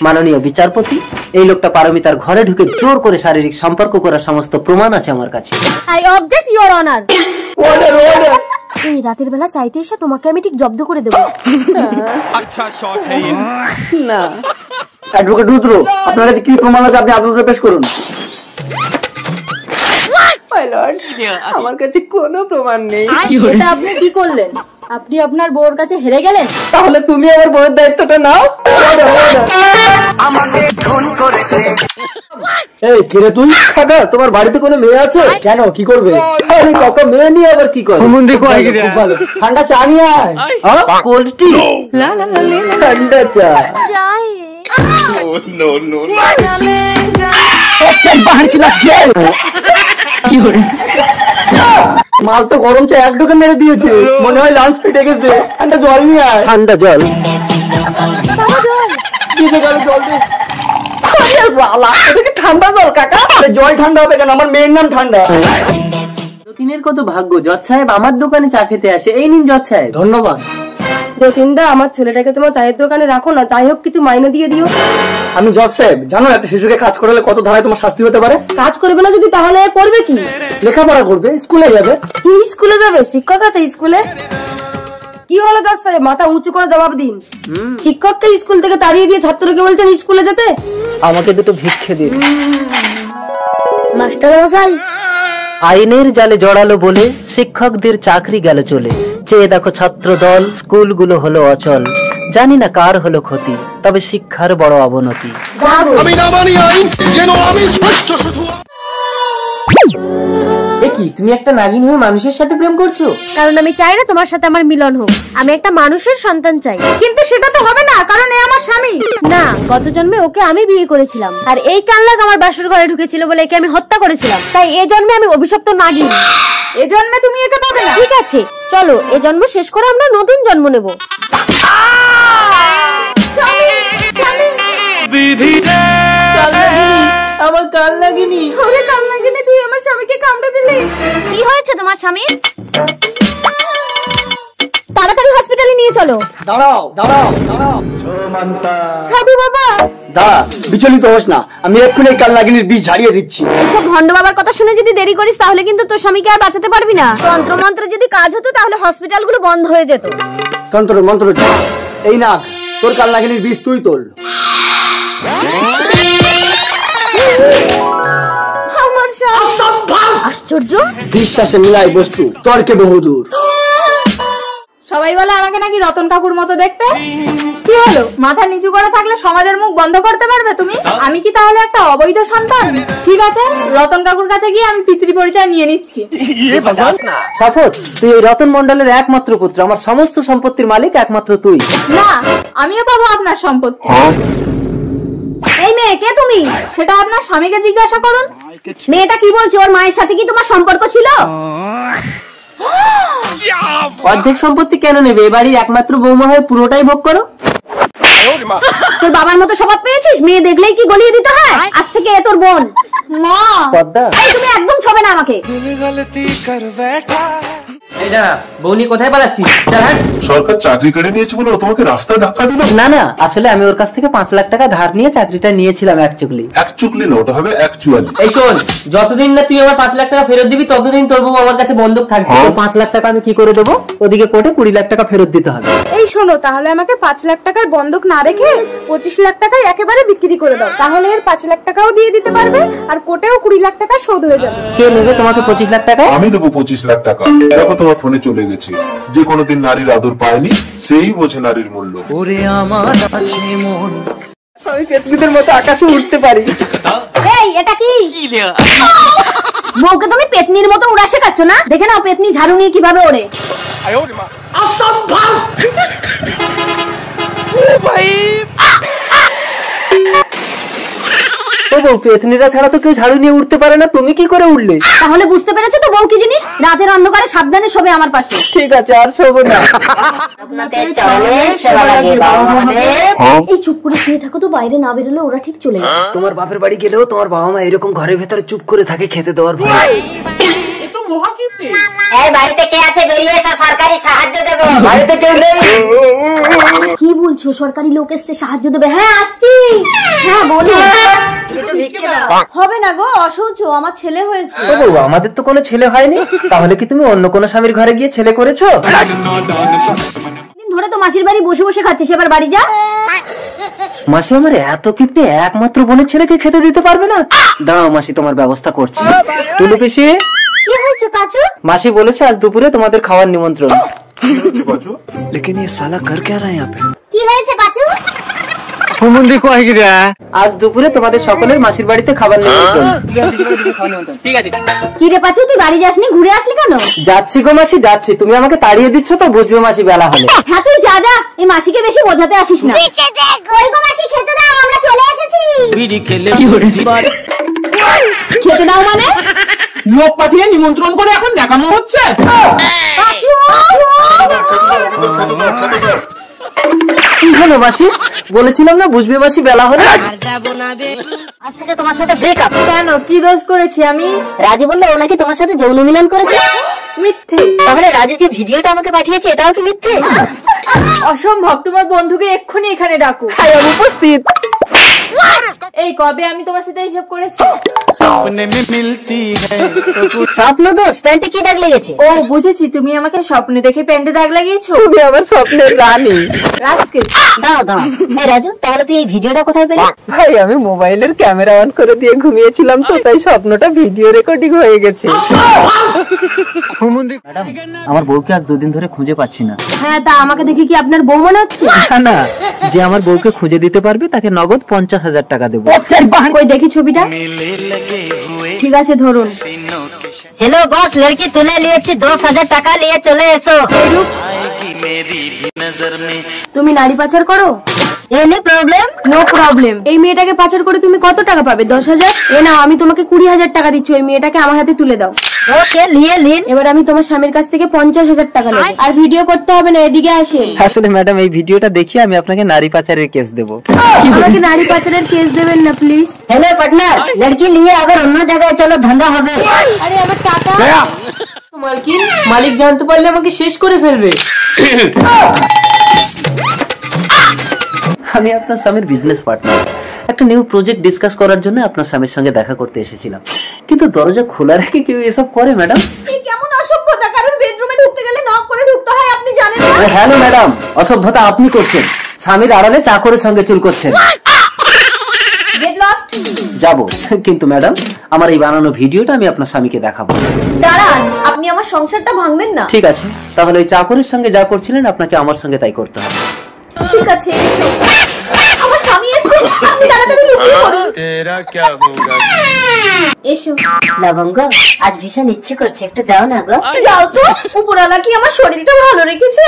মাননীয় বিচারপতি, এই লোকটা পারমিতার ঘরে ঢুকে জোর করে শারীরিক সম্পর্ক করার সমস্ত প্রমাণ আছে আমার কাছে। I object your honour. Order order. এই রাতের বেলা চাইতে এসে তোমাকে আমি ঠিক জব্দ করে দেবো। না, অ্যাডভোকেট রুদ্র, আপনার কাছে কি প্রমাণ আছে আপনি আদালতে পেশ করুন। মাই লর্ড, আমার কাছে কোনো প্রমাণ নেই। এটা আপনি কি করলেন? আপনি আপনার বউর কাছে হেরে গেলেন। তাহলে তুমি আমার বউয়ের দায়িত্বটা নাও। এই কিরে তুই? কাকা, তোমার বাড়িতে কোনো মেয়ে আছে? কেন, কি করবে? আরে কাকা, মেয়ে নিয়ে আবার কি করে? খুব ভালো। ঠান্ডা চা নিয়ে আয়। কোল্ড টি, ঠান্ডা চা। যাই মাল তো গরম চা এক ঢোকে মেরে দিয়েছে, মনে হয় লাঞ্চ ফিটে গেছে। ঠান্ডা জল নিয়ে আয়। ঠান্ডা জল। ঠান্ডা জল কাকা? জল ঠান্ডা হবে কেন? আমার মেয়ের নাম ঠান্ডা। যতীনের কত ভাগ্য, জজ সাহেব আমার দোকানে চা খেতে আসে। এই নিন জজ সাহেব। ধন্যবাদ। যতীনদা, আমার ছেলেটাকে তোমার চায়ের দোকানে রাখো না, যাই হোক কিছু মাইনে দিয়ে দিও। আমি জজ সাহেব, জানো একটা শিশুকে কাজ করালে কত ধারায় তোমার শাস্তি হতে পারে? কাজ করবে না যদি, তাহলে করবে কি? লেখাপড়া করবে, স্কুলে যাবে। কি স্কুলে যাবে? শিক্ষক আছে স্কুলে। কি হলো জজ সাহেব, মাথা উঁচু করে জবাব দিন। শিক্ষককে স্কুল থেকে তাড়িয়ে দিয়ে ছাত্রকে বলছেন স্কুলে যেতে? আমাকে দুটো ভিক্ষে দিন। মাস্টার মশাই, আইনের জালে জড়ালো বলে শিক্ষকদের চাকরি গেল চলে। চেয়ে দেখো ছাত্র দল, স্কুলগুলো হলো অচল। জানি না কার হলো ক্ষতি, তবে শিক্ষার বড় অবনতি। কি তুমি একটা নাগিন হয়ে মানুষের সাথে প্রেম করছো? কারণ আমি চাই না তোমার সাথে আমার মিলন হোক। আমি একটা মানুষের সন্তান চাই। কিন্তু সেটা তো হবে না, কারণ এ আমার স্বামী। না, গত জন্মে ওকে আমি বিয়ে করেছিলাম, আর এই কানলাগ আমার বাসর ঘরে ঢুকেছিল বলে একে আমি হত্যা করেছিলাম। তাই এই জন্মে আমি অভিশপ্ত নাগিন। এ জন্মে তুমি একে পাবে না। ঠিক আছে, চলো এ জন্ম শেষ করে আমরা নতুন জন্ম নেব। আমার কান লাগেনি। ওরে কান লাগেনি, তুই আমার স্বামীকে কামড়ে দিলি। কি হয়েছে তোমার স্বামীর? তাড়াতাড়ি হসপিটালে নিয়ে চলো। দাঁড়াও দাঁড়াও দাঁড়াও। সাধু বাবা। দাঁড়া, বিচলিত হোস না, আমি এক্ষুনি কাল নাগিনীর বিষ ঝাড়িয়ে দিচ্ছি। এসব ভণ্ড বাবার কথা শুনে যদি দেরি করিস তাহলে কিন্তু তোর স্বামীকে আর বাঁচাতে পারবি না। তন্ত্র মন্ত্র যদি কাজ হতো তাহলে হসপিটালগুলো বন্ধ হয়ে যেত। তন্ত্র মন্ত্র, এই না, তোর কাল নাগিনীর বিষ তুই তোল। আমার স্বামী। আশ্চর্য, বিশ্বাসে মিলাই বস্তু, তর্কে বহুদূর। সবাই বলে আমাকে নাকি রতন কাকুর মতো দেখতে। কি হলো, মাথা নিচু করে থাকলে সমাজের মুখ বন্ধ করতে পারবে তুমি? আমি কি তাহলে একটা অবৈধ সন্তান? ঠিক আছে, রতন কাকুর কাছে গিয়ে আমি পিতৃ পরিচয় নিয়ে নিচ্ছি। সাফত, তুই এই রতন মন্ডলের একমাত্র পুত্র। আমার সমস্ত সম্পত্তির মালিক একমাত্র তুই। না, আমিও পাবো আপনার সম্পত্তি। এই মেয়ে কে তুমি? সেটা আপনার স্বামীকে জিজ্ঞাসা করুন। মেয়েটা কি বলছে? ওর মায়ের সাথে কি তোমার সম্পর্ক ছিল? অর্ধেক সম্পত্তি কেন নেবে? এ বাড়ির একমাত্র বৌমা হয়ে পুরোটাই ভোগ করো। তোর বাবার মতো স্বভাব পেয়েছিস? মেয়ে দেখলেই কি গলিয়ে দিতে হয়? আজ থেকে এ তোর বোন। মা, পদ্মা, এই তুমি একদম ছবে না আমাকে। এই দাঁড়া, বৌনি কোথায় পালাচ্ছিস? সরকার চাকরি কেড়ে নিয়েছে বলে ও তোমাকে রাস্তায় ধাক্কা দিল? না না, আসলে আমি ওর কাছ থেকে 5 লাখ টাকা ধার নিয়ে চাকরিটা নিয়েছিলাম এক চুকলি। এক চুকলি না, ওটা হবে 1/44। এই শোন, যতদিন না তুই আমার 5 লাখ টাকা ফেরত দিবি ততদিন তোর বউ আমার কাছে বন্ধক থাকবে। 5 লাখ টাকা আমি কি করে দেবো? ওদিকে কোর্টে 20 লাখ টাকা ফেরত দিতে হবে। এই শোনো, তাহলে আমাকে 5 লাখ টাকার বন্ধক না রেখে 25 লাখ টাকায় একেবারে বিক্রি করে দাও। তাহলে এর 5 লাখ টাকাও দিয়ে দিতে পারবে, আর কোর্টেও 20 লাখ টাকা শোধ হয়ে যাবে। কে নেবে তোমাকে 25 লাখ টাকা? আমি দেবো 25 লাখ টাকা। দেখো তোমার ফোনে চলে গেছে। যে কোনোদিন নারীর আদর পায়নি সেই বোঝে নারীর মূল্য। আমি পেতনিদের মতো আকাশে উঠতে পারি। এই এটা কি? বউকে তুমি পেতনির মতো উড়া শেখাচ্ছ না? দেখে নাও পেতনি ঝাড়ু নিয়ে কিভাবে ওড়ে। ও বউ, পেতনিরা ছাড়া তো কেউ ঝাড়ু নিয়ে উঠতে পারে না, তুমি কি করে উঠলে? তাহলে বুঝতে পেরেছো তো বউ কি জিনিস? রাতের অন্ধকারে সাবধানে শোবে আমার পাশে। ঠিক আছে, আর শোবো না। এই চুপ করে শুয়ে থাকো তো, বাইরে না বেরোলে ওরা ঠিক চলে যাবে। তোমার বাপের বাড়ি গেলেও তোমার বাবা মা এরকম ঘরের ভেতরে চুপ করে থাকে খেতে দেওয়ার ভয়। এই বাড়িতে কে আছে? বেরিয়ে এসো, সরকারি সাহায্য দেবো। বাড়িতে কেউ নেই? কি বলছো? সরকারি লোক এসছে সাহায্য দেবে? হ্যাঁ আসছি। হ্যাঁ বলো। হবে না গো, অসহ্য, আমার ছেলে হয়েছে। ও বউ, আমাদের তো কোনো ছেলে হয়নি, তাহলে কি তুমি অন্য কোনো স্বামীর ঘরে গিয়ে ছেলে করেছো? দিন ধরে তো মাসির বাড়ি বসে বসে খাচ্ছিস, এবার বাড়ি যা। মাসি আমার এত কিপ্টে, একমাত্র বোনের ছেলেকে খেতে দিতে পারবে না? দাঁড়াও মাসি, তোমার ব্যবস্থা করছি। টুলু পিসি, কি হয়েছে পাঁচু? মাসি বলেছে আজ দুপুরে তোমাদের খাওয়ার নিমন্ত্রণ। लेकिन ये साला कर क्या रहा है यहाँ पे? কি হয়েছে পাঁচু? আজ দুপুরে তোমাদের সকলের মাসির বাড়িতে খাবার নিমন্ত্রণ। কি রে পাঁচু, তুই বাড়ি যাসনি? ঘুরে আসলি কেন? যাচ্ছি গো মাসি, যাচ্ছি। তুমি আমাকে তাড়িয়ে দিচ্ছ তো, বুঝবে মাসি বেলা হলে। হ্যাঁ তুই যা যা, এই মাসিকে বেশি বোঝাতে আসিস না। ওই গো মাসি, খেতে দাও, আমরা চলে এসেছি। খেতে দাও মানে? লোক পাঠিয়ে নিমন্ত্রণ করে এখন দেখানো হচ্ছে। পাঁচু! কি হলো মাসি? বলেছিলাম না বুঝবে মাসি বেলা হলে। আজ থেকে তোমার সাথে ব্রেকআপ। কেন, কি দোষ করেছি আমি? রাজু বললো ও নাকি তোমার সাথে যৌন মিলন করেছে। মিথ্যে। তাহলে রাজু যে ভিডিওটা আমাকে পাঠিয়েছে এটাও কি মিথ্যে? অসম্ভব, তোমার বন্ধুকে এক্ষুনি এখানে ডাকো। আমি উপস্থিত। এই কবে আমি তোমার সাথে এইসব করেছি? স্বপ্ন দোষ, প্যান্টে কি দাগ লেগেছে? ও বুঝেছি, তুমি আমাকে স্বপ্নে দেখে প্যান্টে দাগ লাগিয়েছো। তুমি আমার স্বপ্নের রানী। রাস্কেল। দাও দাও। এই রাজু, তাহলে তুই এই ভিডিওটা কোথায় পেলি? ভাই, আমি মোবাইলের ক্যামেরা অন করে দিয়ে ঘুমিয়েছিলাম তো, তাই স্বপ্নটা ভিডিও রেকর্ডিং হয়ে গেছে। ম্যাডাম, আমার বউকে আজ দুদিন ধরে খুঁজে পাচ্ছি না। হ্যাঁ, তা আমাকে দেখে কি আপনার বউ মনে হচ্ছে? না, যে আমার বউকে খুঁজে দিতে পারবে তাকে নগদ 50,000 টাকা দেবো। কই দেখি ছবিটা। ঠিক আছে, ধরুন। हेलो बॉस, लड़की तूने लिए 10,000 টাকা নিয়ে চলে এসো। তুমি নারী পাচার করো? Any problem? No problem. এই মেয়েটাকে পাচার করে তুমি কত টাকা পাবে? 10,000। এ নাও, আমি তোমাকে 20,000 টাকা দিচ্ছি, ওই মেয়েটাকে আমার হাতে তুলে দাও। ওকে, নিয়ে নিন। এবার আমি তোমার স্বামীর কাছ থেকে 50,000 টাকা নেব। আর ভিডিও করতে হবে না, এদিকে আসেন। আসলে ম্যাডাম, এই ভিডিওটা দেখিয়ে আমি আপনাকে নারী পাচারের কেস দেবো। আমাকে নারী পাচারের কেস দেবেন না প্লিজ। हेलो पार्टनर, लड़की लिए अगर অন্য জায়গায় চলো, ধান্দা হবে। আরে আমার টাকা। মালকিন, মালিক জানতে পারলে আমাকে শেষ করে ফেলবে। আমি আপনার স্বামীর বিজনেস পার্টনার। একটা নিউ প্রজেক্ট ডিসকাস করার জন্য আপনার স্বামীর সঙ্গে দেখা করতে এসেছিলাম, কিন্তু দরজা খোলা রেখে কেউ এসব করে ম্যাডাম? এই কেমন অসভ্যতা! কারণ বেডরুমে ঢুকতে গেলে নক করে ঢুকতে হয়, আপনি জানেন না? হ্যালো ম্যাডাম, অসভ্যতা আপনি করছেন। স্বামীর আড়ালে চাকরের সঙ্গে চুল করছেন। Get lost. যাবো, কিন্তু ম্যাডাম আমার এই বানানো ভিডিওটা আমি আপনার স্বামীকে দেখাবো। দাঁড়ান, আপনি আমার সংসারটা ভাঙবেন না। ঠিক আছে, তাহলে ওই চাকরের সঙ্গে যা করছিলেন আপনাকে আমার সঙ্গে তাই করতে হবে। ঠিক আছে, এসো। আমার স্বামী এসে, আপনি তাড়াতাড়ি লুকিয়ে পড়ুন। এসো। লবঙ্গ, আজ ভীষণ ইচ্ছে করছে, একটু দাও না গো। যাও তো, উপরওয়ালা কি আমার শরীরটা ভালো রেখেছে?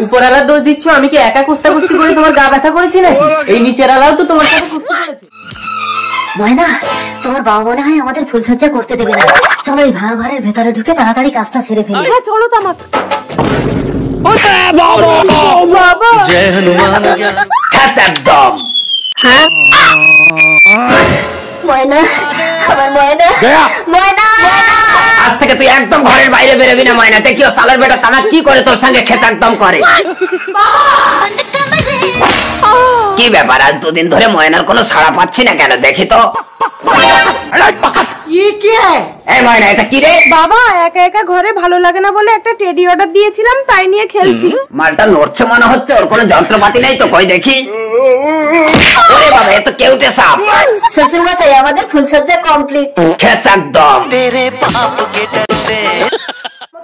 উপরালা দোষ দিচ্ছ, আমি কি একা কুস্তাকুস্তি করে তোমার গা ব্যথা করেছি নাকি? এই নিচের আলাও তো তোমার সাথে কুস্তি করেছে। ময়না, তোমার বাবা মনে হয় আমাদের ফুলসজ্জা করতে দেবে না। চলো এই ভাঙা ঘরের ভেতরে ঢুকে তাড়াতাড়ি কাজটা সেরে ফেলি। হ্যাঁ চলো তো আমার। ময়না, আমার ময়না, ময়না। আজ থেকে তুই একদম ঘরের বাইরে বেরোবি না ময়না। দেখিও সালের বেটা তারা কি করে তোর সঙ্গে খেতে একদম করে। কি ব্যাপার, আজ দুদিন ধরে ময়নার কোনো সাড়া পাচ্ছি না কেন? দেখি তো। এই ময়না, এটা কি রে? বাবা, একা একা ঘরে ভালো লাগে না বলে একটা টেডি অর্ডার দিয়েছিলাম, তাই নিয়ে খেলছি। মালটা নড়ছে মনে হচ্ছে, ওর কোনো যন্ত্রপাতি নেই তো, কই দেখি। ওরে বাবা, এ তো কেউটে সাপ। শ্বশুর মশাই, আমাদের ফুলসজ্জা কমপ্লিট। খেচ একদম।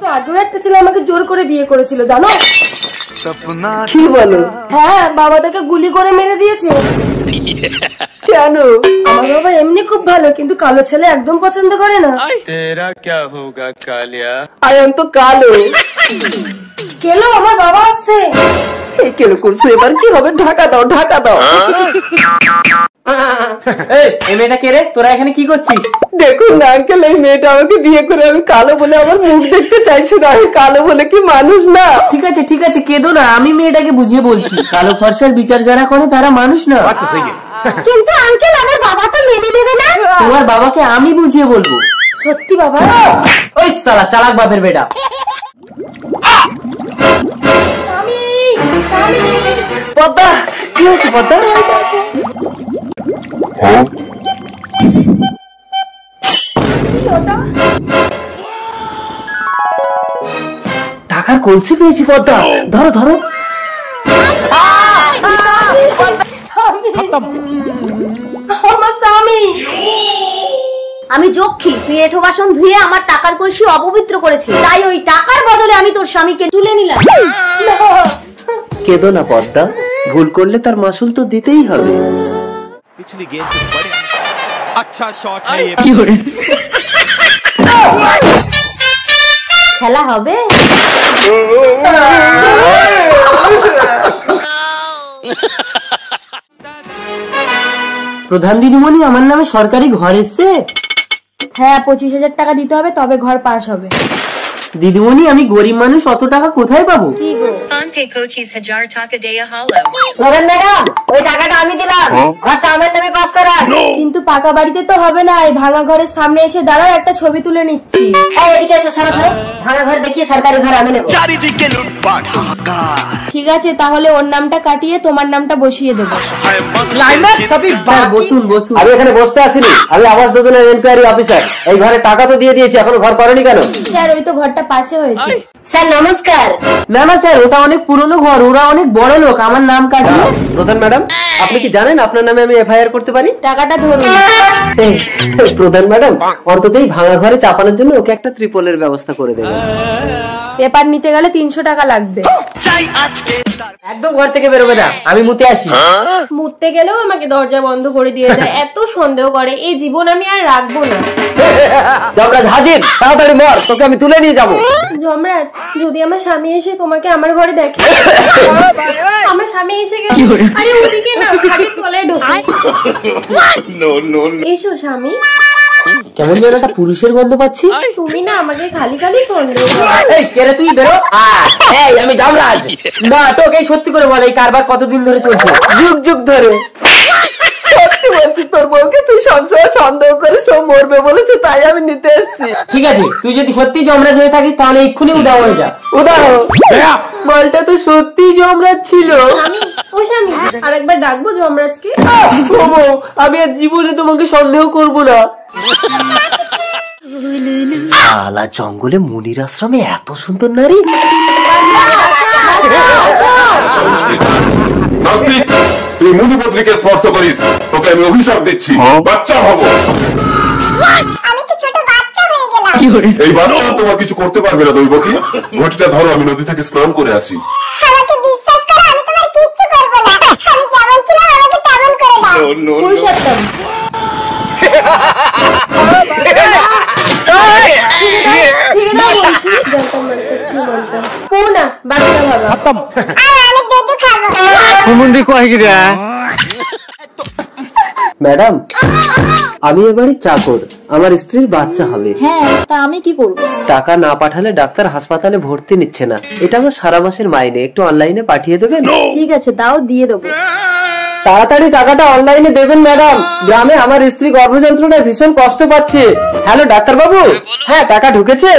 তো আগেও একটা ছেলে আমাকে জোর করে বিয়ে করেছিল, জানো? কি বলো? হ্যাঁ, বাবা তাকে গুলি করে মেরে দিয়েছে। কেন? আমার বাবা এমনি খুব ভালো, কিন্তু কালো ছেলে একদম পছন্দ করে না। আই এম তো কালো। কেলো, আমার বাবা আসছে। এই কেন করছো, এবার কি হবে? ঢাকা দাও, ঢাকা দাও। এই মেয়েটা কে রে? তোরা এখানে কি করছিস? দেখুন না আঙ্কেল, এই মেয়েটা আমাকে বিয়ে করে আমি কালো বলে আমার মুখ দেখতে চাইছি না। আমি কালো বলে কি মানুষ না? ঠিক আছে ঠিক আছে, কেঁদো না, আমি মেয়েটাকে বুঝিয়ে বলছি। কালো ফর্সার বিচার যারা করে তারা মানুষ না। কিন্তু আঙ্কেল আমার বাবা তো মেনে নেবে না। তোমার বাবাকে আমি বুঝিয়ে বলবো। সত্যি বাবা? ওই সালা চালাক বাপের বেটা। স্বামী স্বামী পদ্মা, কি হয়েছে পদ্মা? টাকার কলসি পেয়েছি পদ্মা, ধরো ধরো। আমার স্বামী। আমি যক্ষী, তুই এঁঠো বাসন ধুয়ে আমার টাকার কলসি অপবিত্র করেছিস, তাই ওই টাকার বদলে আমি তোর স্বামীকে তুলে নিলাম। কেঁদো না পদ্মা, ভুল করলে তার মাসুল তো দিতেই হবে। पिछली गेंद पे बड़े अच्छा शॉट है ये। খেলা হবে? প্রধান দিদিমণি, আমার নামে সরকারি ঘর এসছে। হ্যাঁ, 25,000 টাকা দিতে হবে, তবে ঘর পাস হবে। দিদিমণি, আমি গরিব মানুষ, অত টাকা কোথায় পাবো? প্রধান ম্যাডাম, ওই টাকাটা আমি দিলাম, ঘরটা আমার নামে পাস করা। কিন্তু পাকা বাড়িতে তো হবে না, এই ভাঙা ঘরের সামনে এসে দাঁড়াও, একটা ছবি তুলে নিচ্ছি। এই এদিকে এসো, সরো সরো, ভাঙা ঘর দেখিয়ে সরকারি ঘর আমি নেবো। ঠিক আছে, তাহলে ওর নামটা কাটিয়ে তোমার নামটা বসিয়ে দেবো। বসুন বসুন। আমি এখানে বসতে আসিনি, আমি আবাস যোজনার এনকোয়ারি অফিসার। এই ঘরে টাকা তো দিয়ে দিয়েছি, এখনো ঘর করেনি কেন? স্যার, ওই তো ঘরটা পাশে হয়েছে। স্যার নমস্কার। না না স্যার, ওটা অনেক পুরনো ঘর, ওরা অনেক বড় লোক, আমার নাম কাটিয়ে। প্রধান ম্যাডাম, আপনি কি জানেন আপনার নামে আমি এফআইআর করতে পারি? টাকাটা ধরুন। প্রধান ম্যাডাম, অন্তত এই ভাঙা ঘরে চাপানোর জন্য ওকে একটা ত্রিপলের ব্যবস্থা করে দেবেন। পেপার নিতে গেলে 300 টাকা লাগবে। একদম ঘর থেকে বেরোবে না, আমি মুতে আসি। মুততে গেলেও আমাকে দরজা বন্ধ করে দিয়ে যায়, এত সন্দেহ করে, এই জীবন আমি আর রাখবো না। যমরাজ হাজির, তাড়াতাড়ি মর, তোকে আমি তুলে নিয়ে যাবো। যমরাজ, যদি আমার স্বামী এসে তোমাকে আমার ঘরে দেখে। আমার স্বামী এসে গেছে। আরে ওদিকে না, খাটের তলায় ঢোকে। এসো স্বামী। কেমন যেন একটা পুরুষের গন্ধ পাচ্ছি। তুমি না আমাকে খালি খালি সন্দেহ করো। এই কেরে, তুই বেরো। এই আমি যমরাজ। না তোকে সত্যি করে বল, এই কারবার কতদিন ধরে চলছে? যুগ যুগ ধরে। সত্যি বলছি, তোর বউকে তুই সবসময় সন্দেহ করে সব মরবে বলেছে, তাই আমি নিতে এসেছি। ঠিক আছে, তুই যদি সত্যি যমরাজ হয়ে থাকিস তাহলে এক্ষুনি উদাও হয়ে যা। উদাও। মালটা তো সত্যি যমরাজ ছিল। ও স্বামী, আরেকবার ডাকবো যমরাজকে? আমি আর জীবনে তোমাকে সন্দেহ করব না। শালা, জঙ্গলে মুনির আশ্রমে এত সুন্দর নারী। নাস্তিক, তুই মুনিপত্রীকে স্পর্শ করিস, তোকে আমি অভিশাপ দিচ্ছি, বাচ্চা হবো। আমি তো ছোট বাচ্চা হয়ে গেলাম। এই বাচ্চা তোমার কিছু করতে পারবে না দৈবকী। ঘটিটা ধরো, আমি নদী থেকে স্নান করে আসি। আমাকে বিশ্বাস করো, আমি তোমার কিচ্ছু করব না। আমি যেমন ছিলাম আমাকে তেমন করে দাও। পুরুষোত্তম। ছেড়ে দাও বলছি। জানতাম না কিছু বলতাম। ও না, বাচ্চা ভাবা। আর আমি দুধ খাবো। ম্যাডাম, আমি এবারে চাকর, আমার স্ত্রীর বাচ্চা হবে। হ্যাঁ, তা আমি কি করব? টাকা না পাঠালে ডাক্তার হাসপাতালে ভর্তি নিচ্ছে না। এটা আমার সারা মাসের মাইনে, একটু অনলাইনে পাঠিয়ে দেবেন? ঠিক আছে, দাও, দিয়ে দেবো। তাড়াতাড়ি টাকাটা অনলাইনে দেবেন ম্যাডাম, গ্রামে আমার স্ত্রী গর্ভযন্ত্রণায় ভীষণ কষ্ট পাচ্ছে। হ্যালো ডাক্তার বাবু, হ্যাঁ টাকা ঢুকেছে?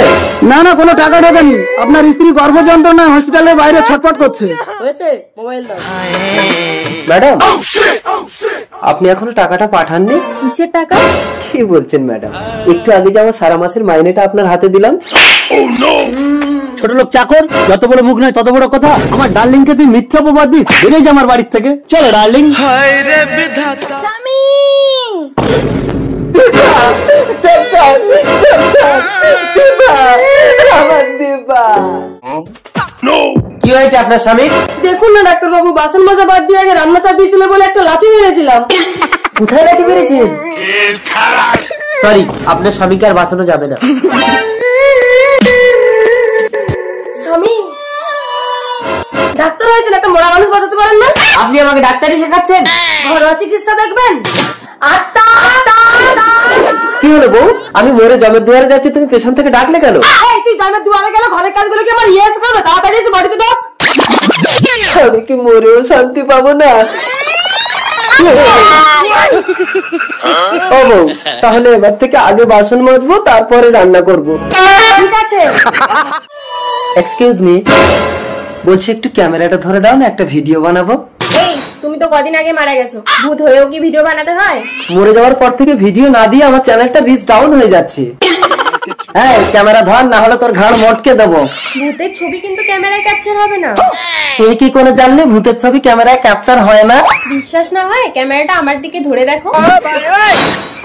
না না, কোনো টাকা ঢোকেনি, আপনার স্ত্রী গর্ভযন্ত্রণায় হসপিটালের বাইরে ছটফট করছে। হয়েছে, মোবাইল দাও। ম্যাডাম, আপনি এখনো টাকাটা পাঠাননি? কিসের টাকা? কি বলছেন ম্যাডাম, একটু আগে যে আমার সারা মাসের মাইনেটা আপনার হাতে দিলাম। ছোট লোক চাকর, যত বড় মুখ নয় তত বড় কথা। আমার ডার্লিং কে তুই মিথ্যা অপবাদ দিস, বেরিয়ে যা আমার বাড়ির থেকে। চলো ডার্লিং। স্বামী, কি হয়েছে আপনার স্বামীর? দেখুন না ডাক্তার বাবু, বাসন মাজা বাদ দিয়ে আগে রান্না চাপিয়েছিল বলে একটা লাথি মেরেছিলাম। কোথায় লাথি মেরেছেন? সরি, আপনার স্বামীকে আর বাঁচানো যাবে না। স্বামী, ডাক্তার হয়েছেন, একটা মরা মানুষ বাঁচাতে পারেন না? আপনি আমাকে ডাক্তারি শেখাচ্ছেন? ঘরোয়া চিকিৎসা দেখবেন। কি হলো বউ, আমি মরে জমের দুয়ারে যাচ্ছি, তুমি পেছন থেকে ডাকলে কেন? এই তুই জমের দুয়ারে গেলে ঘরের কাজগুলো কি আমার ইয়েস করবে? তাড়াতাড়ি এসে বাড়িতে ডাক। আমি কি মরেও শান্তি পাবো না? ও বউ, তাহলে এবার থেকে আগে বাসন মাজবো, তারপরে রান্না করবো। ঠিক আছে। এক্সকিউজ মি, বলছি একটু ক্যামেরাটা ধরে দাও না, একটা ভিডিও বানাবো। এই তুমি তো কদিন আগে মারা গেছো, ভূত হয়েও কি ভিডিও বানাতে হয়? মরে যাওয়ার পর থেকে ভিডিও না দিয়ে আমার চ্যানেলটা রিচ ডাউন হয়ে যাচ্ছে। হ্যাঁ, ক্যামেরা ধর, না হলে তোর ঘাড় মটকে দেবো। ভূতের ছবি কিন্তু ক্যামেরায় ক্যাপচার হবে না। তুই কি করে জানলি ভূতের ছবি ক্যামেরায় ক্যাপচার হয় না? বিশ্বাস না হয় ক্যামেরাটা আমার দিকে ধরে দেখো।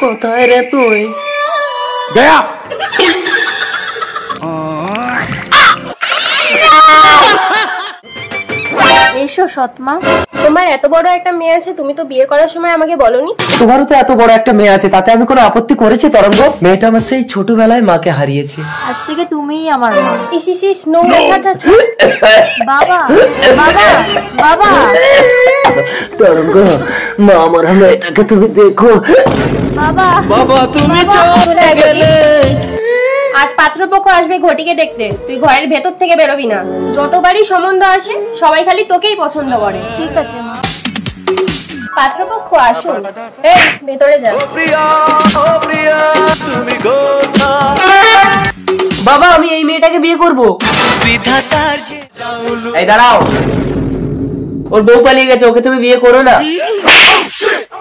কোথায় রে তুই? गया। এসো সৎমা। তোমার এত বড় একটা মেয়ে আছে, তুমি তো বিয়ে করার সময় আমাকে বলনি। তোমারও তো এত বড় একটা মেয়ে আছে, তাতে আমি কোনো আপত্তি করেছি তরঙ্গ? মেয়েটা আমার সেই ছোটবেলায় মাকে হারিয়েছে। আজ থেকে তুমিই আমার মা। ইস ইস ইস, নো ছাড়। বাবা বাবা বাবা। তরঙ্গ, মা আমার মেয়েটাকে তুমি দেখো। বাবা बाबा তুমি চলে গেলে। আজ পাত্রপক্ষ আসবে ঘটিকে দেখতে, তুই ঘরের ভেতর থেকে বেরোবি না। যতবারই সম্বন্ধ আসে সবাই খালি তোকেই পছন্দ করে। ঠিক আছে মা। পাত্রপক্ষ আসুন। এই ভেতরে যা। প্রিয়া ও প্রিয়া তুমি কোথা বাবা, আমি এই মেয়েটাকে বিয়ে করব। বিধাতার যে এই দাঁড়াও, ওর বউ পালিয়ে গেছে, ওকে তুমি বিয়ে করো না।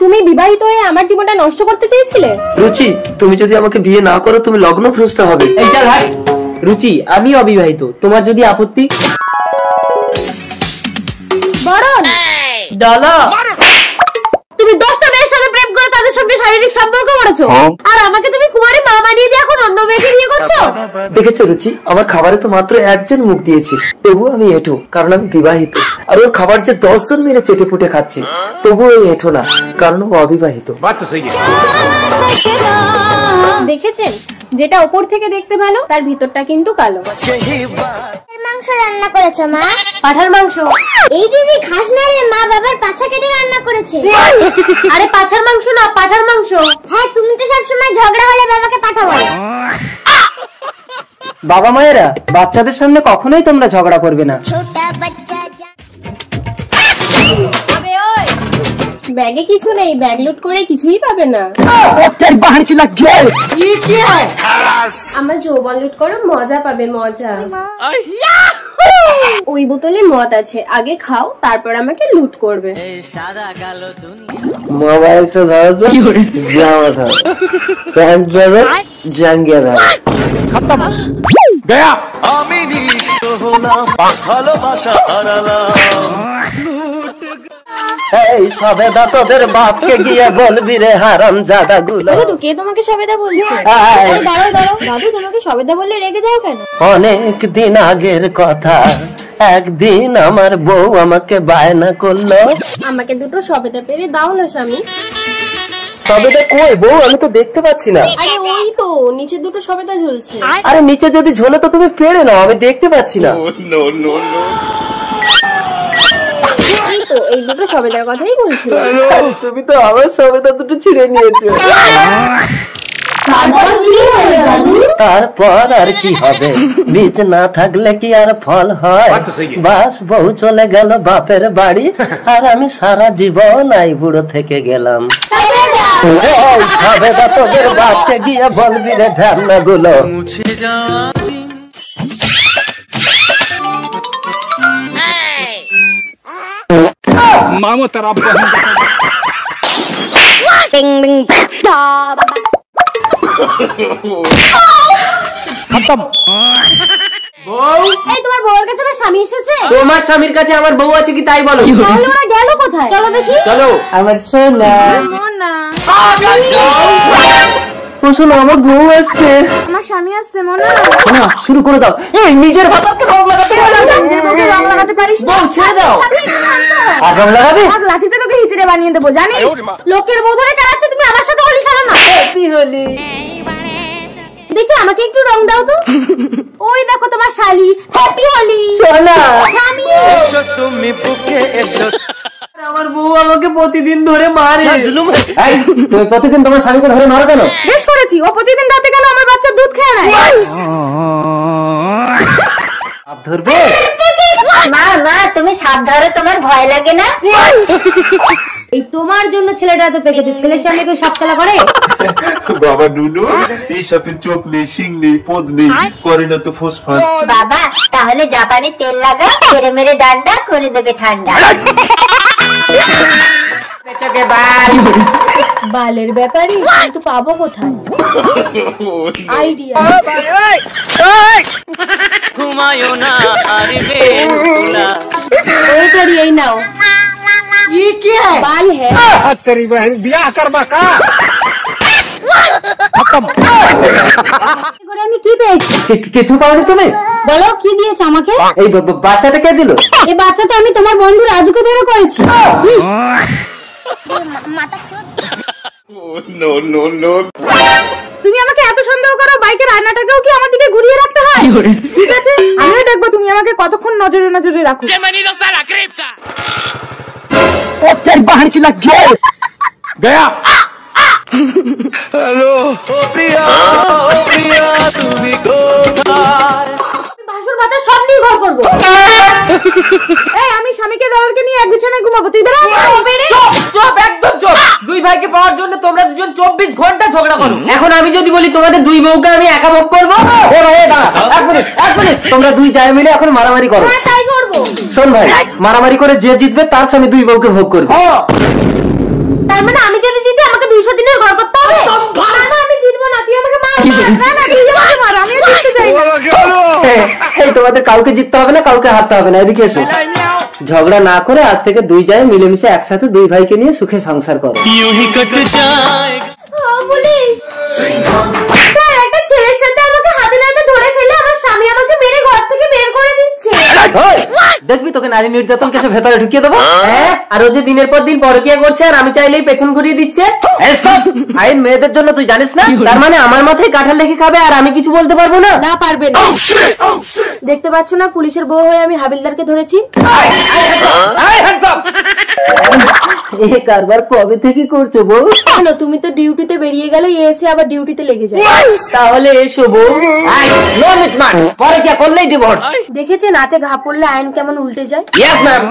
তুমি বিবাহিত হয়ে আমার জীবনটা নষ্ট করতে চেয়েছিলে? রুচি, তুমি যদি আমাকে বিয়ে না করো তুমি লগ্ন ভ্রষ্ট হবে। এই চল হাট। রুচি, আমি অবিবাহিত, তোমার যদি আপত্তি। বরণ ডালা, তুমি 10টা মেয়ের সাথে প্রেম করে তাদের সঙ্গে শারীরিক সম্পর্ক করেছো, আর আমাকে তুমি কুমারী মা বানিয়ে দিয়ে এখন অন্য মেয়েকে বিয়ে করছো। দেখেছো রুচি, আমার খাবারে তো মাত্র একজন মুখ দিয়েছে, তবুও আমি এঁঠো, কারণ আমি বিবাহিত। আর ওর খাবার যে 10 জন মিলে চেটে পুটে খাচ্ছে, তবুও এই এঁঠো না, কারণ ও অবিবাহিত। बात तो सही है। দেখেছেন, যেটা উপর থেকে দেখতে ভালো তার ভিতরটা কিন্তু কালো। মাংস রান্না করেছো মা? পাঠার মাংস? এই দিদি খাস না রে, মা বাবার পাছা কেটে রান্না করেছে। আরে পাছার মাংস না, পাঠার মাংস। হ্যাঁ, তুমি তো সবসময় ঝগড়া হলে বাবাকে পাঠাবো। বাবা মায়েরা, বাচ্চাদের সামনে কখনোই তোমরা ঝগড়া করবে না। ছোটা বাচ্চা আবে ওই, ব্যাগে কিছু নেই, ব্যাগ লুট করে কিছুই পাবে না। আমার যৌবন লুট করো, মজা পাবে, মজা। ওই বোতলে মদ আছে, আগে খাও, তারপর আমাকে লুট করবে। মোবাইলটা ধরো তো, জামা ধরো, প্যান্ট ধরো, জাঙ্গিয়া ধরো। गया। আমি নিঃস্ব হলাম, ভালোবাসা হারালাম। এই সবেদা তোদের বাপকে গিয়ে বলবি রে হারাম জাদা গুলো। দাদু, কে তোমাকে সবেদা বলছে? দাঁড়াও দাঁড়াও, দাদু তোমাকে সবেদা বললে রেগে যাও কেন? অনেক দিন আগের কথা, একদিন আমার বউ আমাকে বায়না করলো। আমাকে দুটো সবেদা পেরে দাও না স্বামী। সবেদা কই বউ, আমি তো দেখতে পাচ্ছি না। আরে ওই তো নিচে দুটো সবেদা ঝুলছে। আরে নিচে যদি ঝোলে তো তুমি পেড়ে নাও, আমি দেখতে পাচ্ছি না। এই তো এই দুটো সবেদার কথাই বলছিলাম। তুমি তো আমার সবেদা দুটো ছিঁড়ে নিয়েছো। তারপর আর কি হবে, বীজ না থাকলে কি আর ফল হয়? বাস বউ চলে গেল বাপের বাড়ি, আর আমি সারা জীবন আই বুড়ো থেকে গেলাম। সবেদা তোদের বাপকে গিয়ে বলবি রে ঢান্না গুলো। মুছে যাওয়া মামো তারা এই তোমার বউয়ের কাছে আমার স্বামী এসেছে। তোমার স্বামীর কাছে আমার বউ আছে কি তাই বলো। তাহলে ওরা গেল কোথায়? চলো দেখি। চলো আমার সোনা। না, ও শোনো, আমার বউ আসছে। আমার স্বামী আসছে মোনা। না, শুরু করে দাও। এই নিজের ভাতারকে রং লাগাতে পারো না? রং লাগাতে পারিস না? বউ ছেড়ে দাও। আর রং লাগাবে? এক লাঠিতে তোকে হিচড়ে বানিয়ে দেবো, জানিস? লোকের বউ ধরে কারাচ্ছে, তুমি আমার সাথে হোলি খেলো না। হ্যাপি হোলি। দেখি আমাকে একটু রং দাও তো। ওই দেখো তোমার শালি, হ্যাপি হোলি। সোনা, স্বামী তুমি বুকে এসো। আমার বউ আমাকে প্রতিদিন ধরে মারে। এই, তুমি প্রতিদিন তোমার স্বামীকে ধরে মারো কেন? বেশ করেছি, ও প্রতিদিন রাতে কেন আমার বাচ্চার দুধ খেয়ে নেয়? সাপ ধরবে? মা মা তুমি সাপ ধরো, তোমার ভয় লাগে না? এই তোমার জন্য ছেলেটা এত পেকেছে, ছেলের সামনে কেউ সাপ খেলা করে? বাবা নুনু, এই সাপের চোখ নেই, শিং নেই, পদ নেই, করে না তো ফোসফাস। বাবা তাহলে জাপানি তেল লাগা, মেরে মেরে ডান্ডা করে দেবে ঠান্ডা। বালের ব্যাপারই কিন্তু পাবো কোথায় আইডিয়া? ওইটারই এই নাও। ये क्या है? बाल है। तेरी बहन ब्याह करवा का। আমি কি পেয়েছি? কিছু পাওনি তুমি? বলো কি দিয়েছো আমাকে? এই বাচ্চাটা কে দিল? এই বাচ্চাটা আমি তোমার বন্ধু রাজুকে ধরে করেছি। তুমি আমাকে এত সন্দেহ করো, বাইকের আয়নাটাকেও কি আমার দিকে ঘুরিয়ে রাখতে হয়? ঠিক আছে, আমিও দেখবো তুমি আমাকে কতক্ষণ নজরে নজরে রাখো। बाहर की लग गया। हेलो ভাসুর বাচ্চা সব নিয়ে ঘর করবো। এই আমি স্বামীকে দেওয়ারকে নিয়ে এক বিছানায় ঘুমাবো, তুই বেরো। চুপ, একদম চুপ। দুই ভাইকে পাওয়ার জন্য তোমরা দুজন 24 ঘন্টা ঝগড়া করো। এখন আমি যদি বলি তোমাদের দুই বউকে আমি একা ভোগ করবো? ও ভাই দাঁড়া, এক মিনিট, তোমরা দুই জায় মিলে এখন মারামারি করো। হ্যাঁ তাই করবো। শোন ভাই, মারামারি করে যে জিতবে তার সামনে দুই বউকে ভোগ করবে। তার মানে আমি যদি জিতি আমাকে 200 দিনের ঘর করতে হবে? না না আমি জিতবো না, তুই আমাকে মার। না না তুই আমাকে মার, আমি জিততে চাই না। এই তোমাদের কাউকে জিততে হবে না, কাউকে হারতে হবে না, এদিকে এসো। ঝগড়া না করে আজ থেকে দুই জায় মিলেমিশে একসাথে দুই ভাইকে নিয়ে সুখে সংসার করো। পুলিশ স্যার, একটা ছেলের সাথে আমাকে হাতে নাতে ধরে ফেলে আমার স্বামী আমাকে মেরে ঘর থেকে বের করে দিচ্ছে। দেখবি তোকে নারী নির্যাতন কেসে ভেতরে ঢুকিয়ে দেবো। হ্যাঁ, আর ও যে দিনের পর দিন পরকিয়া করছে আর আমি চাইলেই পেছন ঘুরিয়ে দিচ্ছে। আইন মেয়েদের জন্য তুই জানিস না? তার মানে আমার মাথায় কাঁঠাল লেখে খাবে আর আমি কিছু বলতে পারবো না? না পারবে না। দেখতে পাচ্ছ না পুলিশের বউ হয়ে আমি হাবিলদারকে ধরেছি। এ কারবার কবে থেকে করছো বউ? কেন তুমি তো ডিউটিতে বেরিয়ে গেলে এসে আবার ডিউটিতে লেগে যায়। তাহলে এসো বউ। পরকিয়া করলেই ডিভোর্স। দেখেছেন হাতে ঘা পড়লে আইন কেমন উল্টে যায়। Yes ma'am.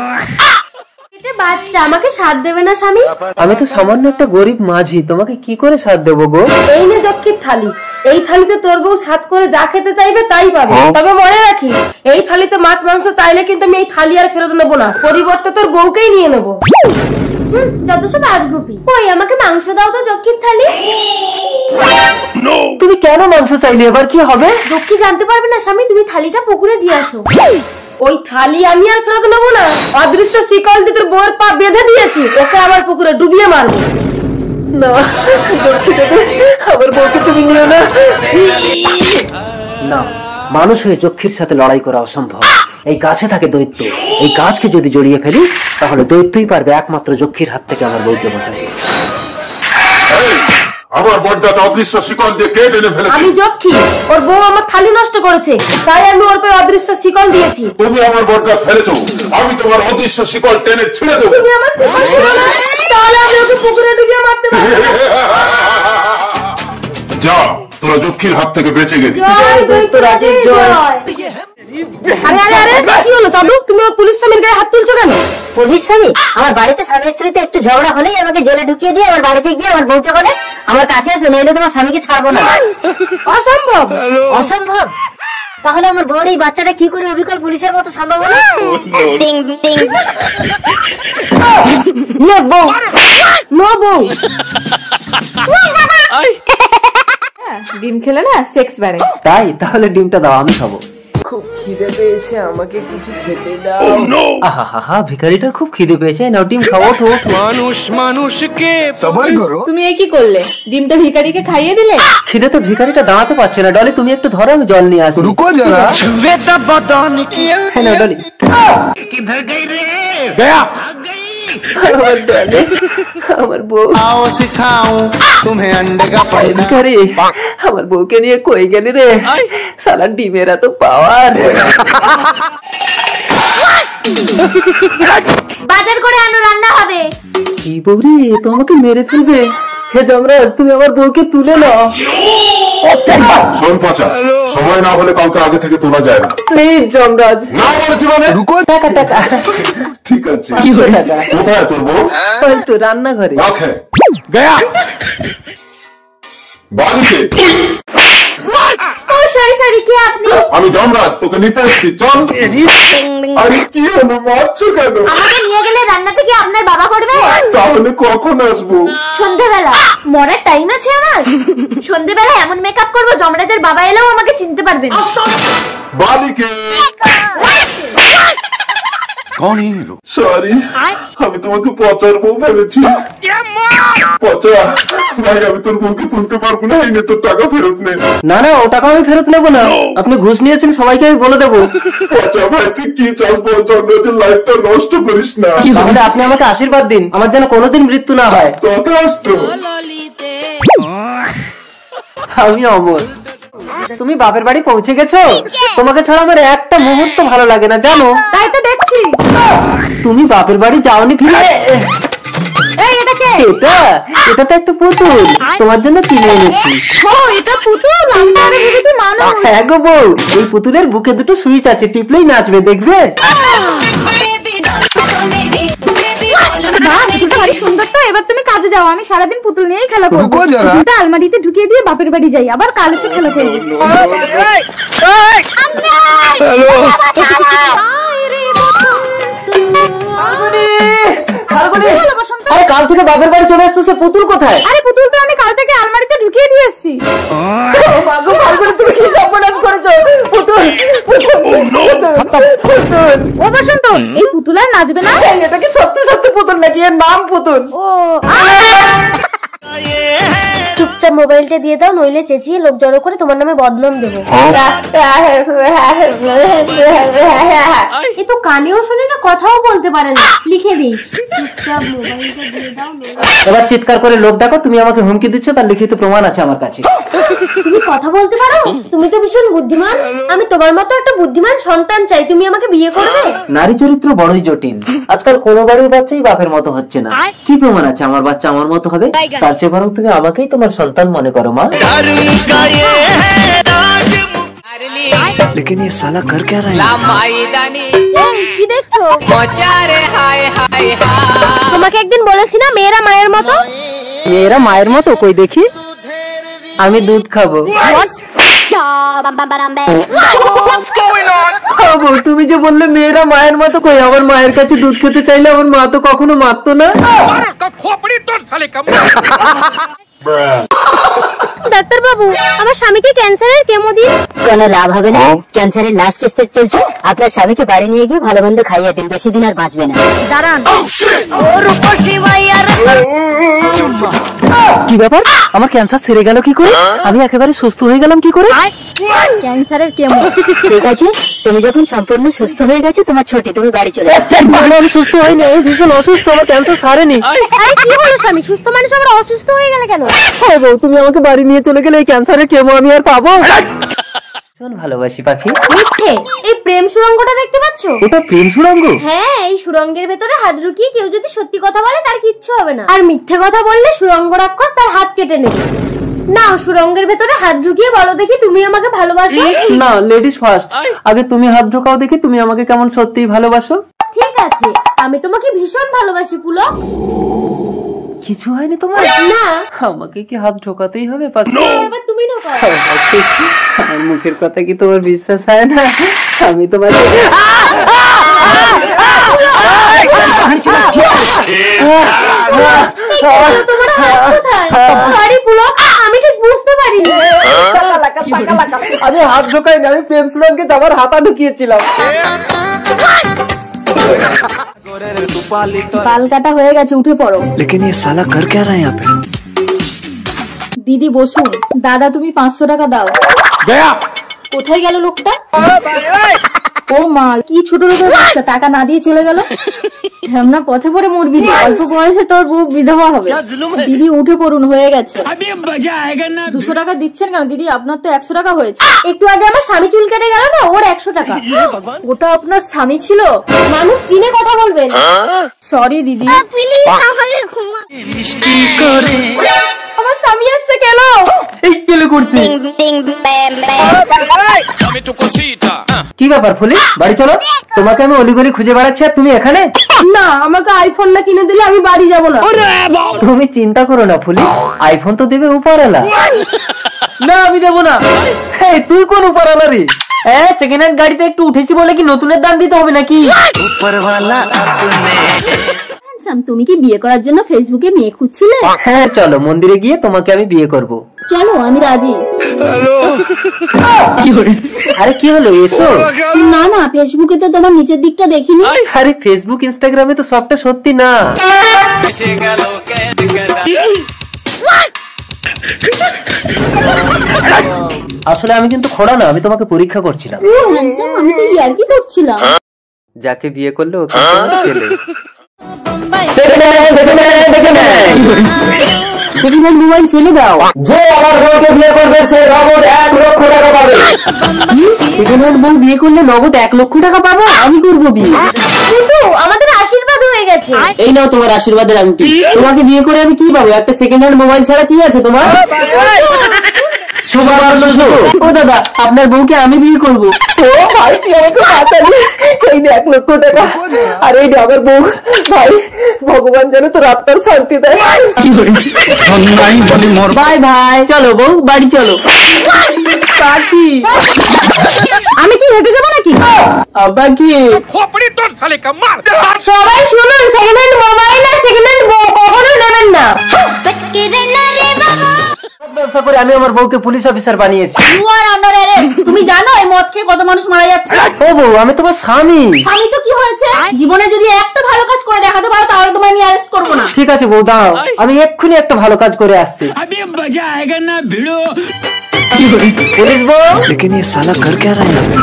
বাচ্চা আমাকে সাথ দেবে না স্বামী? আমি তো সামান্য একটা গরিব মাঝি, তোমাকে কি করে সাথ দেবো গো? এই নে যক্ষীর থালি, এই থালিতে তোর বউ সাত করে যা খেতে চাইবে তাই পাবে। তবে মনে রাখিস, এই থালিতে মাছ মাংস চাইলে কিন্তু আমি এই থালি আর ফেরত নেবো না, পরিবর্তে তোর বউকেই নিয়ে নেবো। যত সব আজগুপি। ওই আমাকে মাংস দাও তো যক্ষীর থালি। তুমি কেন মাংস চাইলে? এবার কি হবে? যক্ষী জানতে পারবে না স্বামী, তুমি থালিটা পুকুরে দিয়ে আসো। ওই থালি আমি আর ফেরত নেবো না, অদৃশ্য শিকল দিয়ে তোর বউয়ের পা বেঁধে দিয়েছি, ওকে আবার পুকুরে ডুবিয়ে মারবো। না, আমার বউকে তুমি নিও না। না, মানুষ হয়ে যক্ষীর সাথে লড়াই করা অসম্ভব। এই গাছে থাকে দৈত্য, এই গাছকে যদি জড়িয়ে ফেলি তাহলে দৈত্যই পারবে একমাত্র যক্ষীর হাত থেকে আমার বউকে বাঁচাতে। আমার বড়দাটা অদৃশ্য শিকল দিয়ে কে টেনে ফেলেছে? আমি যক্ষী, ওর বউ আমার থালি নষ্ট করেছে, তাই আমি ওর পায়ে অদৃশ্য শিকল দিয়েছি। তুমি আমার বড়দা ফেলেছো, আমি তোমার অদৃশ্য শিকল টেনে ছিঁড়ে দেবো। তুমি আমার শিকল ছিল না, তাহলে আমি ওকে পুকুরে ডুবিয়ে মারতে পারবো। যা, তোরা যক্ষীর হাত থেকে বেঁচে গেলি। জয় দৈত্যরাজের জয়। আরে আরে আরে কি হলো চাঁদু, তুমি ওর পুলিশ স্বামীর গায়ে হাত তুলছো কেন? পুলিশ স্বামী? আমার বাড়িতে স্বামী স্ত্রীতে একটু ঝগড়া হলেই আমাকে জেলে ঢুকিয়ে দিয়ে আমার বাড়িতে গিয়ে আমার বউকে বলে আমার কাছে এসো, নইলে তোমার স্বামীকে ছাড়বো না। অসম্ভব। অসম্ভব? তাহলে আমার বউর এই বাচ্চাটা কি করে অবিকল পুলিশের মতো সম্ভব হলো? বউ নো বউ। ডিম খেলে না সেক্স বাড়ে। তাই? তাহলে ডিমটা দাও, আমি খাবো। খুব খিদে পেয়েছে, আমাকে কিছু খেতে দাও। আহা, ভিখারিটার খুব খিদে পেয়েছে, নাও ডিম খাও। মানুষ মানুষকে সবার করো। তুমি এ কি করলে? ডিমটা ভিখারিকে খাইয়ে দিলে? খিদে তো ভিখারিটা দাঁড়াতে পারছে না। ডলি তুমি একটু ধরো, আমি জল নিয়ে আসি। রুকো যারা। হ্যাঁ ডলি। किधर गई रे? गया। আমার ডলি, আমার বউ। आओ सिखाऊं तुम्हें अंडे का ভিখারি, আমার বউকে নিয়ে কই গেলি রে? সালা ডিমের এত পাওয়ার। বাজার করে আনো, রান্না হবে। কি বৌরি, তো আমাকে মেরে ফেলবে। হে যমরাজ, তুমি আমার বউকে তুলে নাও। শোন পচা, সময় না হলে কাউকে আগে থেকে তোলা যায় না। প্লিজ যমরাজ। না বলেছি মানে? টাকা টাকা। ঠিক আছে। কি টাকা? কোথায় তোর বউ? ওই তো রান্নাঘরে। রাখে গয়া বাড়িতে। ও সরি সরি, কে আপনি? আমি যমরাজ, তোকে নিতে এসেছি, চল। আরে কি হলো, মারছো কেন? আমাকে নিয়ে গেলে রান্নাটা কি আপনার বাবা করবে? তাহলে কখন আসবো? সন্ধ্যেবেলা। মরার টাইম আছে আমার? সন্ধ্যেবেলা এমন মেকআপ করবো যমরাজের বাবা এলেও আমাকে চিনতে পারবে না। বালিকে कौन है ये लोग? সরি, আমি তোমাকে পচার বউ ভেবেছি। পচা ভাই, আমি তোর বউকে তুলতে পারবো না, এই নে তোর টাকা ফেরত নে। না না, ও টাকা আমি ফেরত নেবো না। আপনি ঘুষ নিয়েছেন, সবাইকে আমি বলে দেবো। পচা ভাই, তুই কি চাস বল? চন্দ্রের লাইফটা নষ্ট করিস না। তাহলে আপনি আমাকে আশীর্বাদ দিন, আমার যেন কোনোদিন মৃত্যু না হয়। তোকে আসতো আমি অমর। তুমি বাপের বাড়ি পৌঁছে গেছো? তোমাকে ছাড়া আমার একটা মুহূর্ত ভালো লাগে না, জানো? তাই তো দেখছি। তুমি বাপের বাড়ি যাওনি ফিরে? এই এটা কে? এটা তো একটা পুতুল, তোমার জন্য কিনে এনেছি। ও এটা পুতুল, আমি তো আরে ভেবেছি মানুষ। হ্যাঁ গো বউ, এই পুতুলের বুকে দুটো সুইচ আছে, টিপলেই নাচবে, দেখবে? বাহ, পুতুলটা ভারী সুন্দর তো। এবার তুমি কাজে যাও, আমি সারাদিন পুতুল নিয়েই খেলা করবো। পুতুলটা আলমারিতে ঢুকিয়ে দিয়ে বাপের বাড়ি যাই, আবার কাল এসে খেলা করবো। আরে কাল থেকে বাপের বাড়ি চলে আসছে, পুতুল কোথায়? আরে পুতুল তো আমি কাল থেকে আলমারিতে ঢুকিয়ে দিয়ে এসেছি। তুমি কি সর্বনাশ করেছো? পুতুল ও বসন্ত, এই পুতুল আর নাচবে না? এটা কি সত্যি সত্যি পুতুল নাকি? এর নাম পুতুল। ও চুপচাপ মোবাইলটা দিয়ে দাও, নইলে চেঁচিয়ে লোক জড়ো করে তোমার নামে বদনাম দেবো। এ তো কানেও শুনে না, কথাও বলতে পারে না। লিখে দিই, চুপচাপ মোবাইলটা দিয়ে দাও। এবার চিৎকার করে লোক ডাকো, তুমি আমাকে হুমকি দিচ্ছ, তার লিখিত প্রমাণ আছে আমার কাছে। তুমি কথা বলতে পারো? তুমি তো ভীষণ বুদ্ধিমান। আমি তোমার মতো একটা বুদ্ধিমান সন্তান চাই, তুমি আমাকে বিয়ে করবে? নারী চরিত্র বড়ই জটিল, আজকাল কোনো বাড়ির বাচ্চাই বাপের মতো হচ্ছে না। কি প্রমাণ আছে আমার বাচ্চা আমার মতো হবে? তার চেয়ে বরং তুমি আমাকেই তোমার সন্তান মনে করো মা। लेकिन ये साला कर क्या रहा है? এই কি দেখছো? তোমাকে একদিন বলেছি না মেয়েরা মায়ের মতো? মেয়েরা মায়ের মতো? কই দেখি। আমি দুধ খাবো। তুমি যে বললে মেয়েরা মায়ের মতো, কই আমার মায়ের কাছে দুধ খেতে চাইলে আমার মা তো কখনো মারতো না। ডাক্তার বাবু, আমার স্বামীকে ক্যান্সারের কেমো দিন। কেন লাভ হবে না? ক্যান্সারের লাস্ট স্টেজ চলছে, আপনার স্বামীকে বাড়ি নিয়ে গিয়ে ভালো মন্দ খাইয়ে দিন, বেশি দিন আর বাঁচবে না। দাঁড়ান। কি ব্যাপার, আমার ক্যান্সার সেরে গেল কি করে? আমি একেবারে সুস্থ হয়ে গেলাম কি করে? ক্যান্সারের কেমো। ঠিক আছে, তুমি যখন সম্পূর্ণ সুস্থ হয়ে গেছো, তোমার ছুটি, তুমি বাড়ি চলে যাও। আমি সুস্থ হইনি, আমি ভীষণ অসুস্থ, আমার ক্যান্সার সারেনি। আরে কি হলো স্বামী, সুস্থ মানুষ আবার অসুস্থ হয়ে গেলে কেন? হ্যাঁ বউ, তুমি আমাকে বাড়ি নিয়ে চলে গেলে এই ক্যান্সারের কেমো আমি আর পাবো? ভীষণ ভালোবাসি পাখি। মিথ্যে। এই প্রেম সুড়ঙ্গটা দেখতে পাচ্ছো? ওটা প্রেম সুড়ঙ্গ? হ্যাঁ, এই সুড়ঙ্গের ভেতরে হাত ঢুকিয়ে কেউ যদি সত্যি কথা বলে তার কিচ্ছু হবে না, আর মিথ্যে কথা বললে সুড়ঙ্গ রাক্ষস তার হাত কেটে নেবে। না, সুড়ঙ্গের ভেতরে হাত ঢুকিয়ে বলো দেখি তুমি আমাকে ভালোবাসো। না, লেডিস ফার্স্ট। আগে তুমি হাত ঢোকাও দেখি, তুমি আমাকে কেমন সত্যিই ভালোবাসো। ঠিক আছে, আমি তোমাকে ভীষণ ভালোবাসি পুলক। কিছু হয়নি তোমার? না। আমাকে কি হাত ঢোকাতেই হবে পাখি? এবার তুমি ঢোকাও। আমার মুখের কথা কি তোমার বিশ্বাস হয় না? আমি তোমাকে তোমার হাত কোথায়? সরি পুলক, আমি ঠিক বুঝতে পারিনি। আমি হাত ঢোকাই না, আমি প্রেম সুড়ঙ্গে যাবার হাতা ঢুকিয়েছিলাম। বাল কাটা হয়ে গেছে, উঠে পড়ো। लेकिन ये साला कर क्या रहा है यहाँ पे? দিদি বসুন। দাদা তুমি 500 টাকা দাও। কোথায় গেল লোকটা? ও মা, কি ছোট লোকের বাচ্চা, টাকা না দিয়ে চলে গেল। আমরা পথে পড়ে মরবি রে। অল্প বয়সে তোর বউ বিধবা হবে। দিদি উঠে পড়ুন, হয়ে গেছে। 200 টাকা দিচ্ছেন কেন দিদি? আপনার তো 100 টাকা হয়েছে। একটু আগে আমার স্বামী চুল কেটে গেল না, ওর 100 টাকা। ওটা আপনার স্বামী ছিল? মানুষ চিনে কথা বলবেন। সরি দিদি। আমার স্বামী এসছে কেন? এই কেলে করছি। কি ব্যাপার ফুলি, বাড়ি চলো। তোমাকে আমি অলিগলি খুঁজে বেড়াচ্ছি আর তুমি এখানে? না, আমাকে আইফোন না কিনে দিলে আমি বাড়ি যাব না। তুমি চিন্তা করো না ফুলি, আইফোন তো দেবে উপরওয়ালা। না আমি দেবো না। এই তুই কোন উপরওয়ালা রে? সেকেন্ড হ্যান্ড গাড়িতে একটু উঠেছি বলে কি নতুনের দাম দিতে হবে নাকি? উপরওয়ালা আপনে। তুমি কি বিয়ে করার জন্য ফেসবুকে মেয়ে খুঁজছিলে? হ্যাঁ চলো মন্দিরে গিয়ে তোমাকে আমি বিয়ে করব। চলো, আমি রাজি। আরে কি হলো, এসো। না না, ফেসবুকে তো তোমার নিচের দিকটা দেখিনি। আরে ফেসবুক ইনস্টাগ্রামে তো সবটা সত্যি না। আসলে আমি কিন্তু খোড়া না, আমি তোমাকে পরীক্ষা করছিলাম। আমি তো ইয়ার্কি করছিলাম। যাকে বিয়ে করলে ওকে ছেলে। মোবাইল ফেলে দাও। যে আমার বউকে বিয়ে করবে সে নগদ 1 লক্ষ টাকা পাবে। সেকেন্ড হ্যান্ড বউ বিয়ে করলে নগদ 1 লক্ষ টাকা পাবো? আমি করবো বিয়ে। কিন্তু আমাদের আশীর্বাদ হয়ে গেছে। এই নাও তোমার আশীর্বাদের আংটি। তোমাকে বিয়ে করে আমি কি পাবো? একটা সেকেন্ড হ্যান্ড মোবাইল ছাড়া কি আছে তোমার? ও দাদা, আপনার বউকে আমি বিয়ে করবো। ও ভাই তুই আমাকে বাঁচালি। এই 1 লক্ষ টাকা আর এই আমার বউ। ভাই ভগবান যেন তোর আত্মার শান্তি দেয়। বাই ভাই, চলো বউ বাড়ি চলো। আমি কি হেঁটে যাবো নাকি? আব্বা কি? সবাই শুনুন, সেকেন্ড হ্যান্ড মোবাইল আর সেকেন্ড হ্যান্ড বউ কখনো নেবেন না। ব্যবসা করে আমি আমার বউকে পুলিশ অফিসার বানিয়েছি। You are under arrest। তুমি জানো এই মদ খেয়ে কত মানুষ মারা যাচ্ছে? ও বউ, আমি তোমার স্বামী। আমি তো কি হয়েছে? জীবনে যদি একটা ভালো কাজ করে দেখাতে পারো তাহলে তোমায় আমি অ্যারেস্ট করবো না। ঠিক আছে বউ, দাও আমি এক্ষুনি একটা ভালো কাজ করে আসছি। পুলিশ বউ।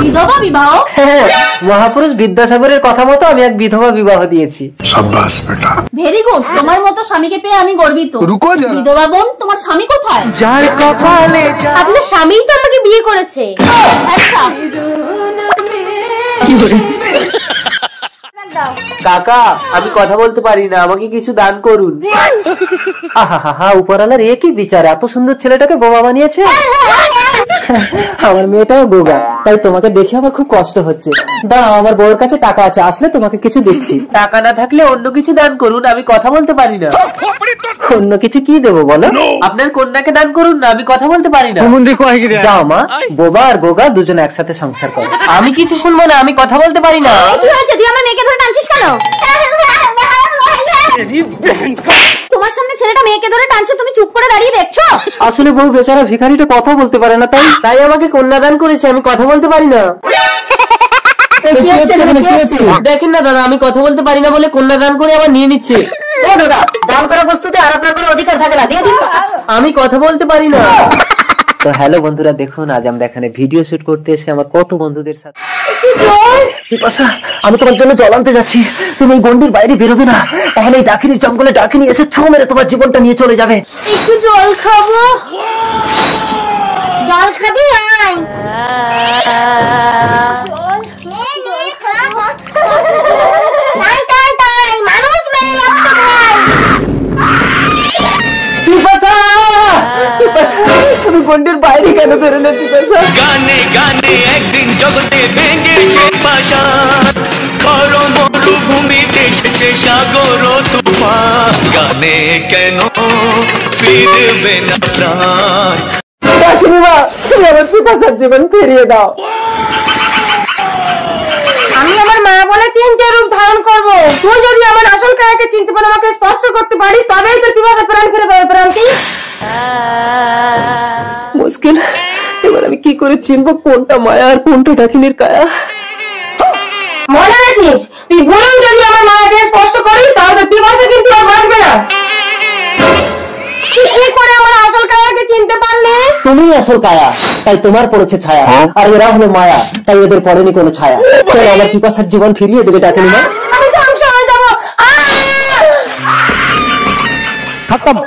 বিধবা বিবাহ? হ্যাঁ, মহাপুরুষ বিদ্যাসাগরের কথা মতো আমি এক বিধবা বিবাহ দিয়েছি। Very good. তোমার মতো স্বামীকে পেয়ে আমি গর্বিত। বিধবা বোন, তোমার স্বামী কোথায়? যার কপালে আপনার স্বামীই তো আমাকে বিয়ে করেছে। আচ্ছা, কাকা আমি কথা বলতে পারি না, আমাকে কিছু দান করুন। আহা উপরালার এ কি বিচার, এত সুন্দর ছেলেটাকে বোবা বানিয়েছে। আমার মেয়েটাও বোবা, তাই তোমাকে দেখে আমার খুব কষ্ট হচ্ছে। দাঁড়াও, আমার বউয়ের কাছে টাকা আছে, আসলে তোমাকে কিছু দিচ্ছি। টাকা না থাকলে অন্য কিছু দান করুন, আমি কথা বলতে পারি না। অন্য কিছু কি দেবো বলো? আপনার কন্যাকে দান করুন না, আমি কথা বলতে পারি না। যাও মা, বোবা আর গোগা দুজনে একসাথে সংসার করো। আমি কিছু শুনবো না, আমি কথা বলতে পারি না। কি হয়েছে? তুই আমার মেয়েকে ধরে টানছিস কেন? তোমার সামনে ছেলেটা মেয়েকে ধরে টানছে, তুমি চুপ করে দাঁড়িয়ে দেখছো? আসলে বউ বেচারা ভিখারিটা কথা বলতে পারে না, তাই আমাকে কন্যাদান করেছে, আমি কথা বলতে পারি না। দেখেন না দাদা, আমি কথা বলতে পারি না বলে কন্যাদান করে আবার নিয়ে নিচ্ছে। ও দাদা, দান করা বস্তুতে আর আপনার কোনো অধিকার থাকে না। দিয়ে দিন। আমি কথা বলতে পারি না। তো হ্যালো বন্ধুরা, দেখুন আজ আমরা এখানে ভিডিও শুট করতে এসে আমার কত বন্ধুদের সাথে। আমি তোমার জন্য জল আনতে যাচ্ছি, তুমি এই গন্ডির বাইরে বেরোবে না, তাহলে এই ডাকিনীর জঙ্গলে ডাকিনী এসে ছো মেরে তোমার জীবনটা নিয়ে চলে যাবে। একটু জল খাবো। জল খাবি? আয়। মানুষ মেরে রক্ত খায়। তুমি গন্ডির বাইরে কেন বেরোলে? গানে গানে একদিন জগতে ভেঙেছে পাষাণ, বড় মরুভূমিতে এসেছে সাগর তুফান। গানে কেন ফিরবে না প্রাণ? তুমি আমার পিপাসার জীবন ফিরিয়ে দাও। আমি আমার মা বলে 3টে রূপ ধারণ করবো। তুই যদি আমার আসল কায়াকে চিনতে পারে, আমাকে স্পর্শ করতে পারিস, তবেই তোর পিপাসা প্রাণ ফিরে পাবে। প্রান্তি মুশকিল, এবার আমি কি করে চিনবো কোনটা মায়া আর কোনটা ডাকিনীর কায়া? মনে রাখিস, তুই ভুলেও যদি আমার মায়াকে স্পর্শ করিস তাহলে পিপাসা কিন্তু আর বাঁচবে না। কি করে আমার আসল কায়াকে চিনতে পারলে? তুমি আসল কায়া, তাই তোমার পড়েছে ছায়া, আর এরা হলো মায়া, তাই এদের পড়েনি কোনো ছায়া। চলো আমার পিপাসার জীবন ফিরিয়ে দেবে ডাকিনী মা। আমি ধ্বংস হয়ে যাবো, খতম।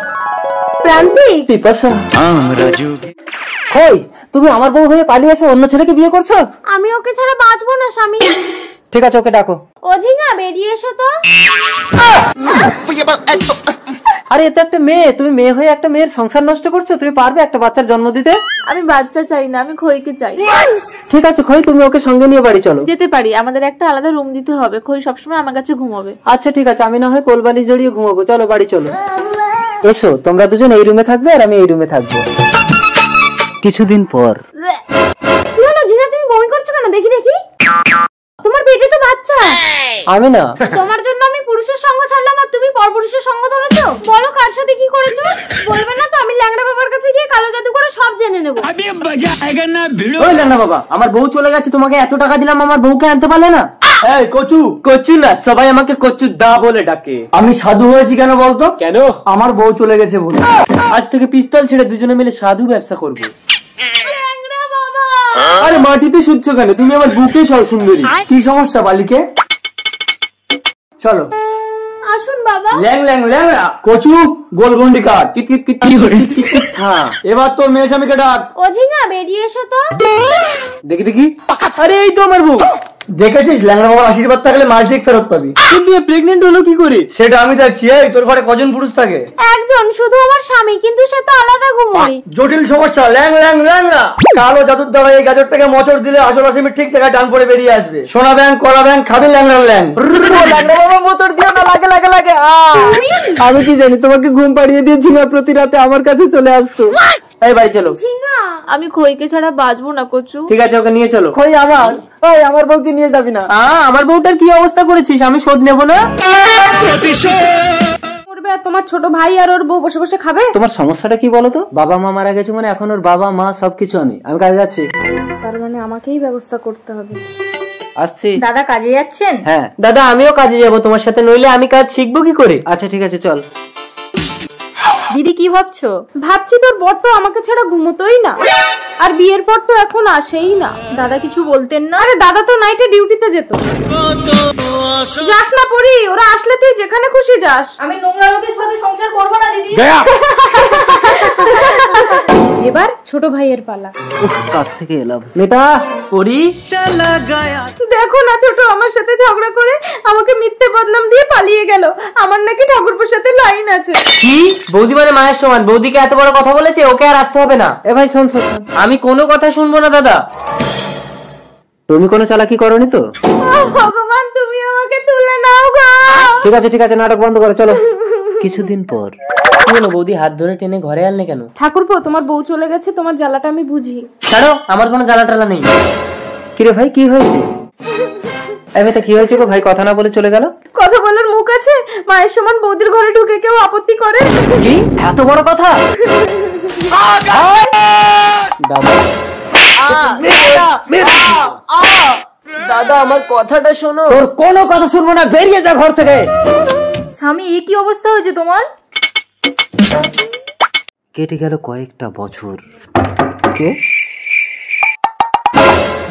প্রান্তিক, পিপাসা। আমরা যুগে কই তুমি আমার বউ হয়ে পালিয়ে এসে অন্য ছেলেকে বিয়ে করছো? আমি ওকে ছাড়া বাঁচবো না স্বামী। ঠিক আছে, ওকে ডাকো। ও ঝিঙা, বেরিয়ে এসো তো। আরে এটা একটা মেয়ে, তুমি মেয়ে হয়ে একটা মেয়ের সংসার নষ্ট করছো। তুমি পারবে একটা বাচ্চার জন্ম দিতে? আমি বাচ্চা চাই না, আমি খইকে চাই। ঠিক আছে খই, তুমি ওকে সঙ্গে নিয়ে বাড়ি চলো। যেতে পারি, আমাদের একটা আলাদা রুম দিতে হবে। খই সবসময় আমার কাছে ঘুমাবে। আচ্ছা ঠিক আছে, আমি না হয় কোলবালি জড়িয়ে ঘুমাবো। চলো বাড়ি চলো। এসো, তোমরা দুজন এই রুমে থাকবে আর আমি এই রুমে থাকবো। কিছুদিন পর। কি হলো ঝিঙা, তুমি বমি করছো কেন? দেখি দেখি, তোমার পেটে তো বাচ্চা। আমি না, তোমার জন্য আমি পুরুষের সঙ্গ ছাড়লাম আর তুমি পরপুরুষের সঙ্গ ধরেছো। বলো কার সাথে কি করেছো? বলবে না তো? আমি ল্যাংড়া বাবার কাছে গিয়ে কালো জাদু করে সব জেনে নেবো। ওই না বাবা, আমার বউ চলে গেছে, তোমাকে এত টাকা দিলাম, আমার বউকে আনতে পারলে না? এই কচু। কচু না, সবাই আমাকে কচু দা বলে ডাকে। আমি সাধু হয়েছি কেন বলতো? কেন? আমার বউ চলে গেছে বলে। আজ থেকে পিস্তল ছেড়ে দুজনে মিলে সাধু ব্যবসা করবো। আরে মাটিতে শুচ্ছ কেন? তুমি আমার বুকে সব সুন্দরী। কি সমস্যা বালিকে? চলো। আসুন বাবা। ল্যাং ল্যাং ল্যাংড়া কচু গোলগন্ডি কাট। কিত কিত কিত কিত কিত থা। এবার তোর মেয়ে স্বামীকে ডাক। ও ঝিঙা, বেরিয়ে এসো তো। দেখি দেখি। আরে এই তো আমার বউ। দেখেছিস, ল্যাংড়া বাবার আশীর্বাদ থাকলে মাস ঠিক ফেরত পাবি। কিন্তু প্রেগনেন্ট হলো কি করে? সেটা আমি দেখছি। এই তোর ঘরে কজন পুরুষ থাকে? একজন, শুধু আমার স্বামী, কিন্তু সে তো আলাদা ঘুমোয়। জটিল সমস্যা। ল্যাং ল্যাং ল্যাংড়া কালো জাদুর দ্বারা এই গাজরটাকে মোচড় দিলে আসল আসামি ঠিক জায়গায় ডান পড়ে বেরিয়ে আসবে। সোনা ব্যাং কলা ব্যাং খাবি ল্যাংড়া ল্যাং। ল্যাংড়া বাবা মোচড় দিও না, লাগে লাগে লাগে। আমি কি জানি, তোমাকে ঘুম পাড়িয়ে দিয়ে ঝিঙা প্রতি রাতে আমার কাছে চলে আসতো। এই বাড়ি চলো। ঝিঙা, আমি খইকে ছাড়া বাঁচবো না কচু। ঠিক আছে, ওকে নিয়ে চলো। কই আমার? ওই আমার বউকে নিয়ে যাবি না? আমার বউটার কি অবস্থা করেছিস? আমি শোধ নেবো না? করবে আর তোমার ছোট ভাই আর ওর বউ বসে বসে খাবে। তোমার সমস্যাটা কি বলো তো? বাবা মা মারা গেছে মানে এখন ওর বাবা মা সবকিছু আমি কাজে যাচ্ছি। তার মানে আমাকেই ব্যবস্থা করতে হবে। আসছি। দাদা কাজে যাচ্ছেন? হ্যাঁ দাদা, আমিও কাজে যাবো তোমার সাথে, নইলে আমি কাজ শিখবো কি করে? আচ্ছা ঠিক আছে চল। দিদি কি ভাবছো? ভাবছি তোর বর তো আমাকে ছাড়া ঘুমোতোই না, আর বিয়ের পর তো এখন আসেই না। দাদা কিছু বলতেন না? আরে দাদা তো নাইটে ডিউটিতে যেত। যাস না পরি, ওরা আসলে তুই যেখানে খুশি যাস। আমি নোংরা লোকের সাথে সংসার করবো না দিদি। এবার ছোট ভাইয়ের পালা। কাজ থেকে এলাম। মেটা পরি चला गया দেখো না, ছোট আমার সাথে ঝগড়া করে আমাকে মিথ্যে বদনাম দিয়ে পালিয়ে গেল। আমার নাকি ঠাকুরপুর সাথে লাইন আছে। কি? বৌদি মানে মায়ের সমান, বৌদিকে এত বড় কথা বলেছে, ওকে আর আসতে হবে না। এ ভাই শোন শোন, আমি কোনো কথা শুনবো না দাদা। তুমি কোনো চালাকি করনি তো? ভগবান, তুমি আমাকে তুলে নাও গো। ঠিক আছে নাটক বন্ধ করো, চলো। কিছুদিন পর। কি হলো বৌদি, হাত ধরে টেনে ঘরে আনলে কেন? ঠাকুরপো, তোমার বউ চলে গেছে, তোমার জ্বালাটা আমি বুঝি। ছাড়ো, আমার কোনো জ্বালা টালা নেই। কিরে ভাই, কি হয়েছে? এমনিতে কি হয়েছে গো ভাই, কথা না বলে চলে গেল? কথা বলার মুখ আছে? মায়ের সমান বৌদির ঘরে ঢুকে কেউ আপত্তি করে? কি এত বড় কথা? দাদা দাদা, আমার কথাটা শোনো। তোর কোনো কথা শুনবো না, বেরিয়ে যা ঘর থেকে। স্বামী, এ কি অবস্থা হয়েছে তোমার? কেটে গেল কয়েকটা বছর। কে?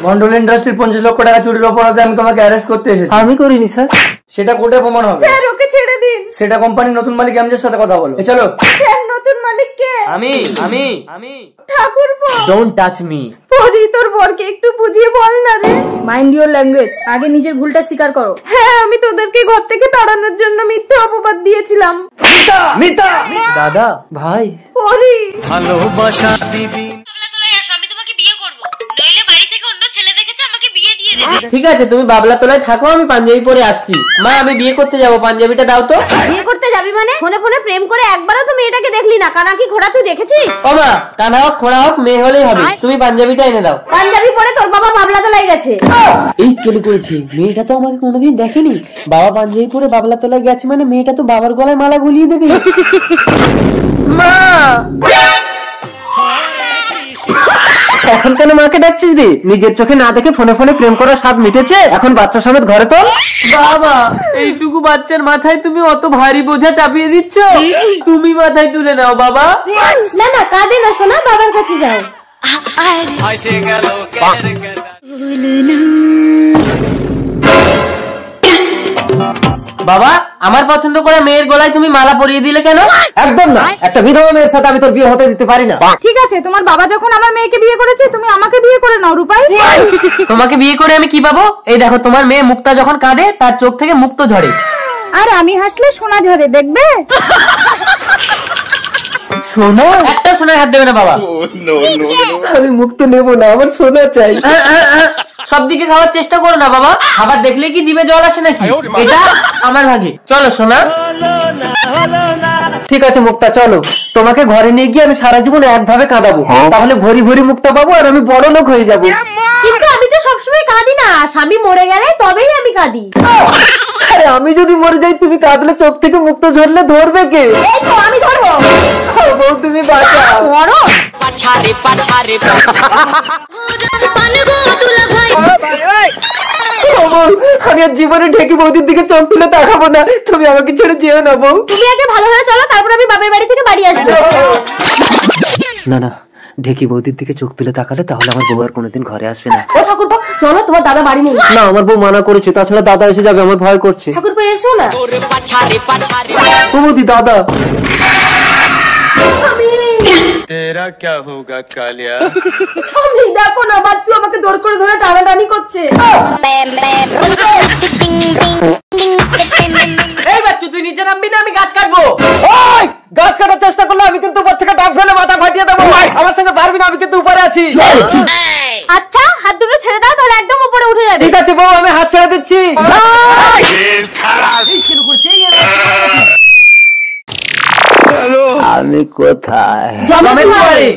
মন্ডল ইন্ডাস্ট্রির 50 লক্ষ টাকা চুরির অপরাধে আমি তোমাকে অ্যারেস্ট করতে এসেছি। আমি করিনি স্যার। সেটা কোর্টে প্রমাণ হবে। স্যার, ওকে ছেড়ে দিন। সেটা কোম্পানির নতুন মালিক এমজের সাথে কথা বলো। চলো। স্যার, নতুন মালিক কে? আমি ঠাকুরপো। Don't touch me. পরি, তোর বরকে একটু বুঝিয়ে বল না রে। Mind your language. আগে নিজের ভুলটা স্বীকার করো। হ্যাঁ, আমি তোদেরকে ঘর থেকে তাড়ানোর জন্য মিথ্যে অপবাদ দিয়েছিলাম। মিতা দাদা ভাই। পরি, ভালোবাসা দিবি আমি তোমাকে বিয়ে করব, নইলে বাড়ি থেকে অন্য ছেলে দেখেছে আমাকে বিয়ে দিয়ে দেবে। ঠিক আছে, তুমি বাবলা তোলায় থাকো, আমি পাঞ্জাবি পরে আসছি। মা, আমি বিয়ে করতে যাবো, পাঞ্জাবিটা দাও তো। বিয়ে করতে যাবি মানে? ফোনে ফোনে প্রেম করে একবারও তো মেয়েটাকে দেখলি না। কানাকি ঘোড়া তুই দেখেছিস? ও মা, কানা হোক খোড়া হোক, মেয়ে হলেই হবে। তুমি পাঞ্জাবিটা এনে দাও। পাঞ্জাবি পরে তোর বাবা বাবলা তোলায় গেছে। এই কেলে করেছি, মেয়েটা তো আমাকে কোনোদিন দেখেনি। বাবা পাঞ্জাবি পরে বাবলা তোলায় গেছে মানে মেয়েটা তো বাবার গলায় মালা গলিয়ে দেবে। মা, এখন কেন মাকে ডাকছিস রে? নিজের চোখে না দেখে ফোনে ফোনে প্রেম করার স্বাদ মিটেছে, এখন বাচ্চা সমেত ঘরে তো। বাবা, এইটুকু বাচ্চার মাথায় তুমি অত ভারী বোঝা চাপিয়ে দিচ্ছ? তুমি মাথায় তুলে নাও বাবা। না না, কাঁদে না সোনা, বাবার কাছে যাও। এসে গেল কের বাবা, আমার পছন্দ করে মেয়ের গলায় তুমি মালা পরিয়ে দিলে কেন? একদম না, একটা বিধবা মেয়ের সাথে আমি তোর বিয়ে হতে দিতে পারি না। ঠিক আছে, তোমার বাবা যখন আমার মেয়েকে বিয়ে করেছে, তুমি আমাকে বিয়ে করে নাও রূপাই। তোমাকে বিয়ে করে আমি কি পাবো? এই দেখো, তোমার মেয়ে মুক্তা যখন কাঁদে তার চোখ থেকে মুক্ত ঝরে, আর আমি হাসলে সোনা ঝরে, দেখবে? সোনা? একটা সোনায় হাত দেবে না বাবা। আমি মুক্ত নেব না, আমার সোনা চাই। সব দিকে খাওয়ার চেষ্টা করো না বাবা, খাবার দেখলে কি জিভে জল আসে নাকি? এটা আমার ভাগে। চলো সোনা। ঠিক আছে মুক্তা, চলো, তোমাকে ঘরে নিয়ে গিয়ে আমি সারা জীবন একভাবে কাঁদাবো, তাহলে ভরি ভরি মুক্তা পাবো আর আমি বড় লোক হয়ে যাবো। কিন্তু আমি তো সবসময় কাঁদি না, স্বামী মরে গেলে তবেই আমি কাঁদি। আরে আমি যদি মরে যাই, তুমি কাঁদলে চোখ থেকে মুক্ত ঝরলে ধরবে কে? এই তো আমি ধরবো। বউ তুমি বাঁচাও। বড় আমি আর জীবনে ঢেকি বৌদির দিকে চোখ তুলে তাকাবো না, তুমি আমাকে ছেড়ে যেও না বউ। তুমি আগে ভালো হয়ে চলো, তারপর আমি বাপের বাড়ি থেকে বাড়ি আসবো। না না, ঢেকি বৌদির দিকে চোখ তুলে তাকালে তাহলে আমার বউ আর কোনোদিন ঘরে আসবে না। ও ঠাকুরপো, চলো, তোমার দাদা বাড়ি নেই। না, আমার বউ মানা করেছে, তাছাড়া দাদা এসে যাবে, আমার ভয় করছে। ঠাকুরপো এসো না। ও বৌদি, দাদা। तेरा क्या होगा कालिया? স্বামী দেখো না, বাচ্চু আমাকে জোর করে ধরে টানাটানি করছে। এই বাচ্চু, তুই নিচে নামবি না, আমি গাছ কাটবো। ওই গাছ কাটার চেষ্টা করলে আমি কিন্তু উপর থেকে ডাক ফেলে মাথা ফাটিয়ে দেবো। আমার সঙ্গে পারবি না, আমি কিন্তু উপরে আছি। আচ্ছা, হাত দুটো ছেড়ে দাও, তাহলে একদম উপরে উঠে যাবে। ঠিক আছে বউ, আমি হাত ছেড়ে দিচ্ছি। আমি কোথায়? জমের বাড়ি।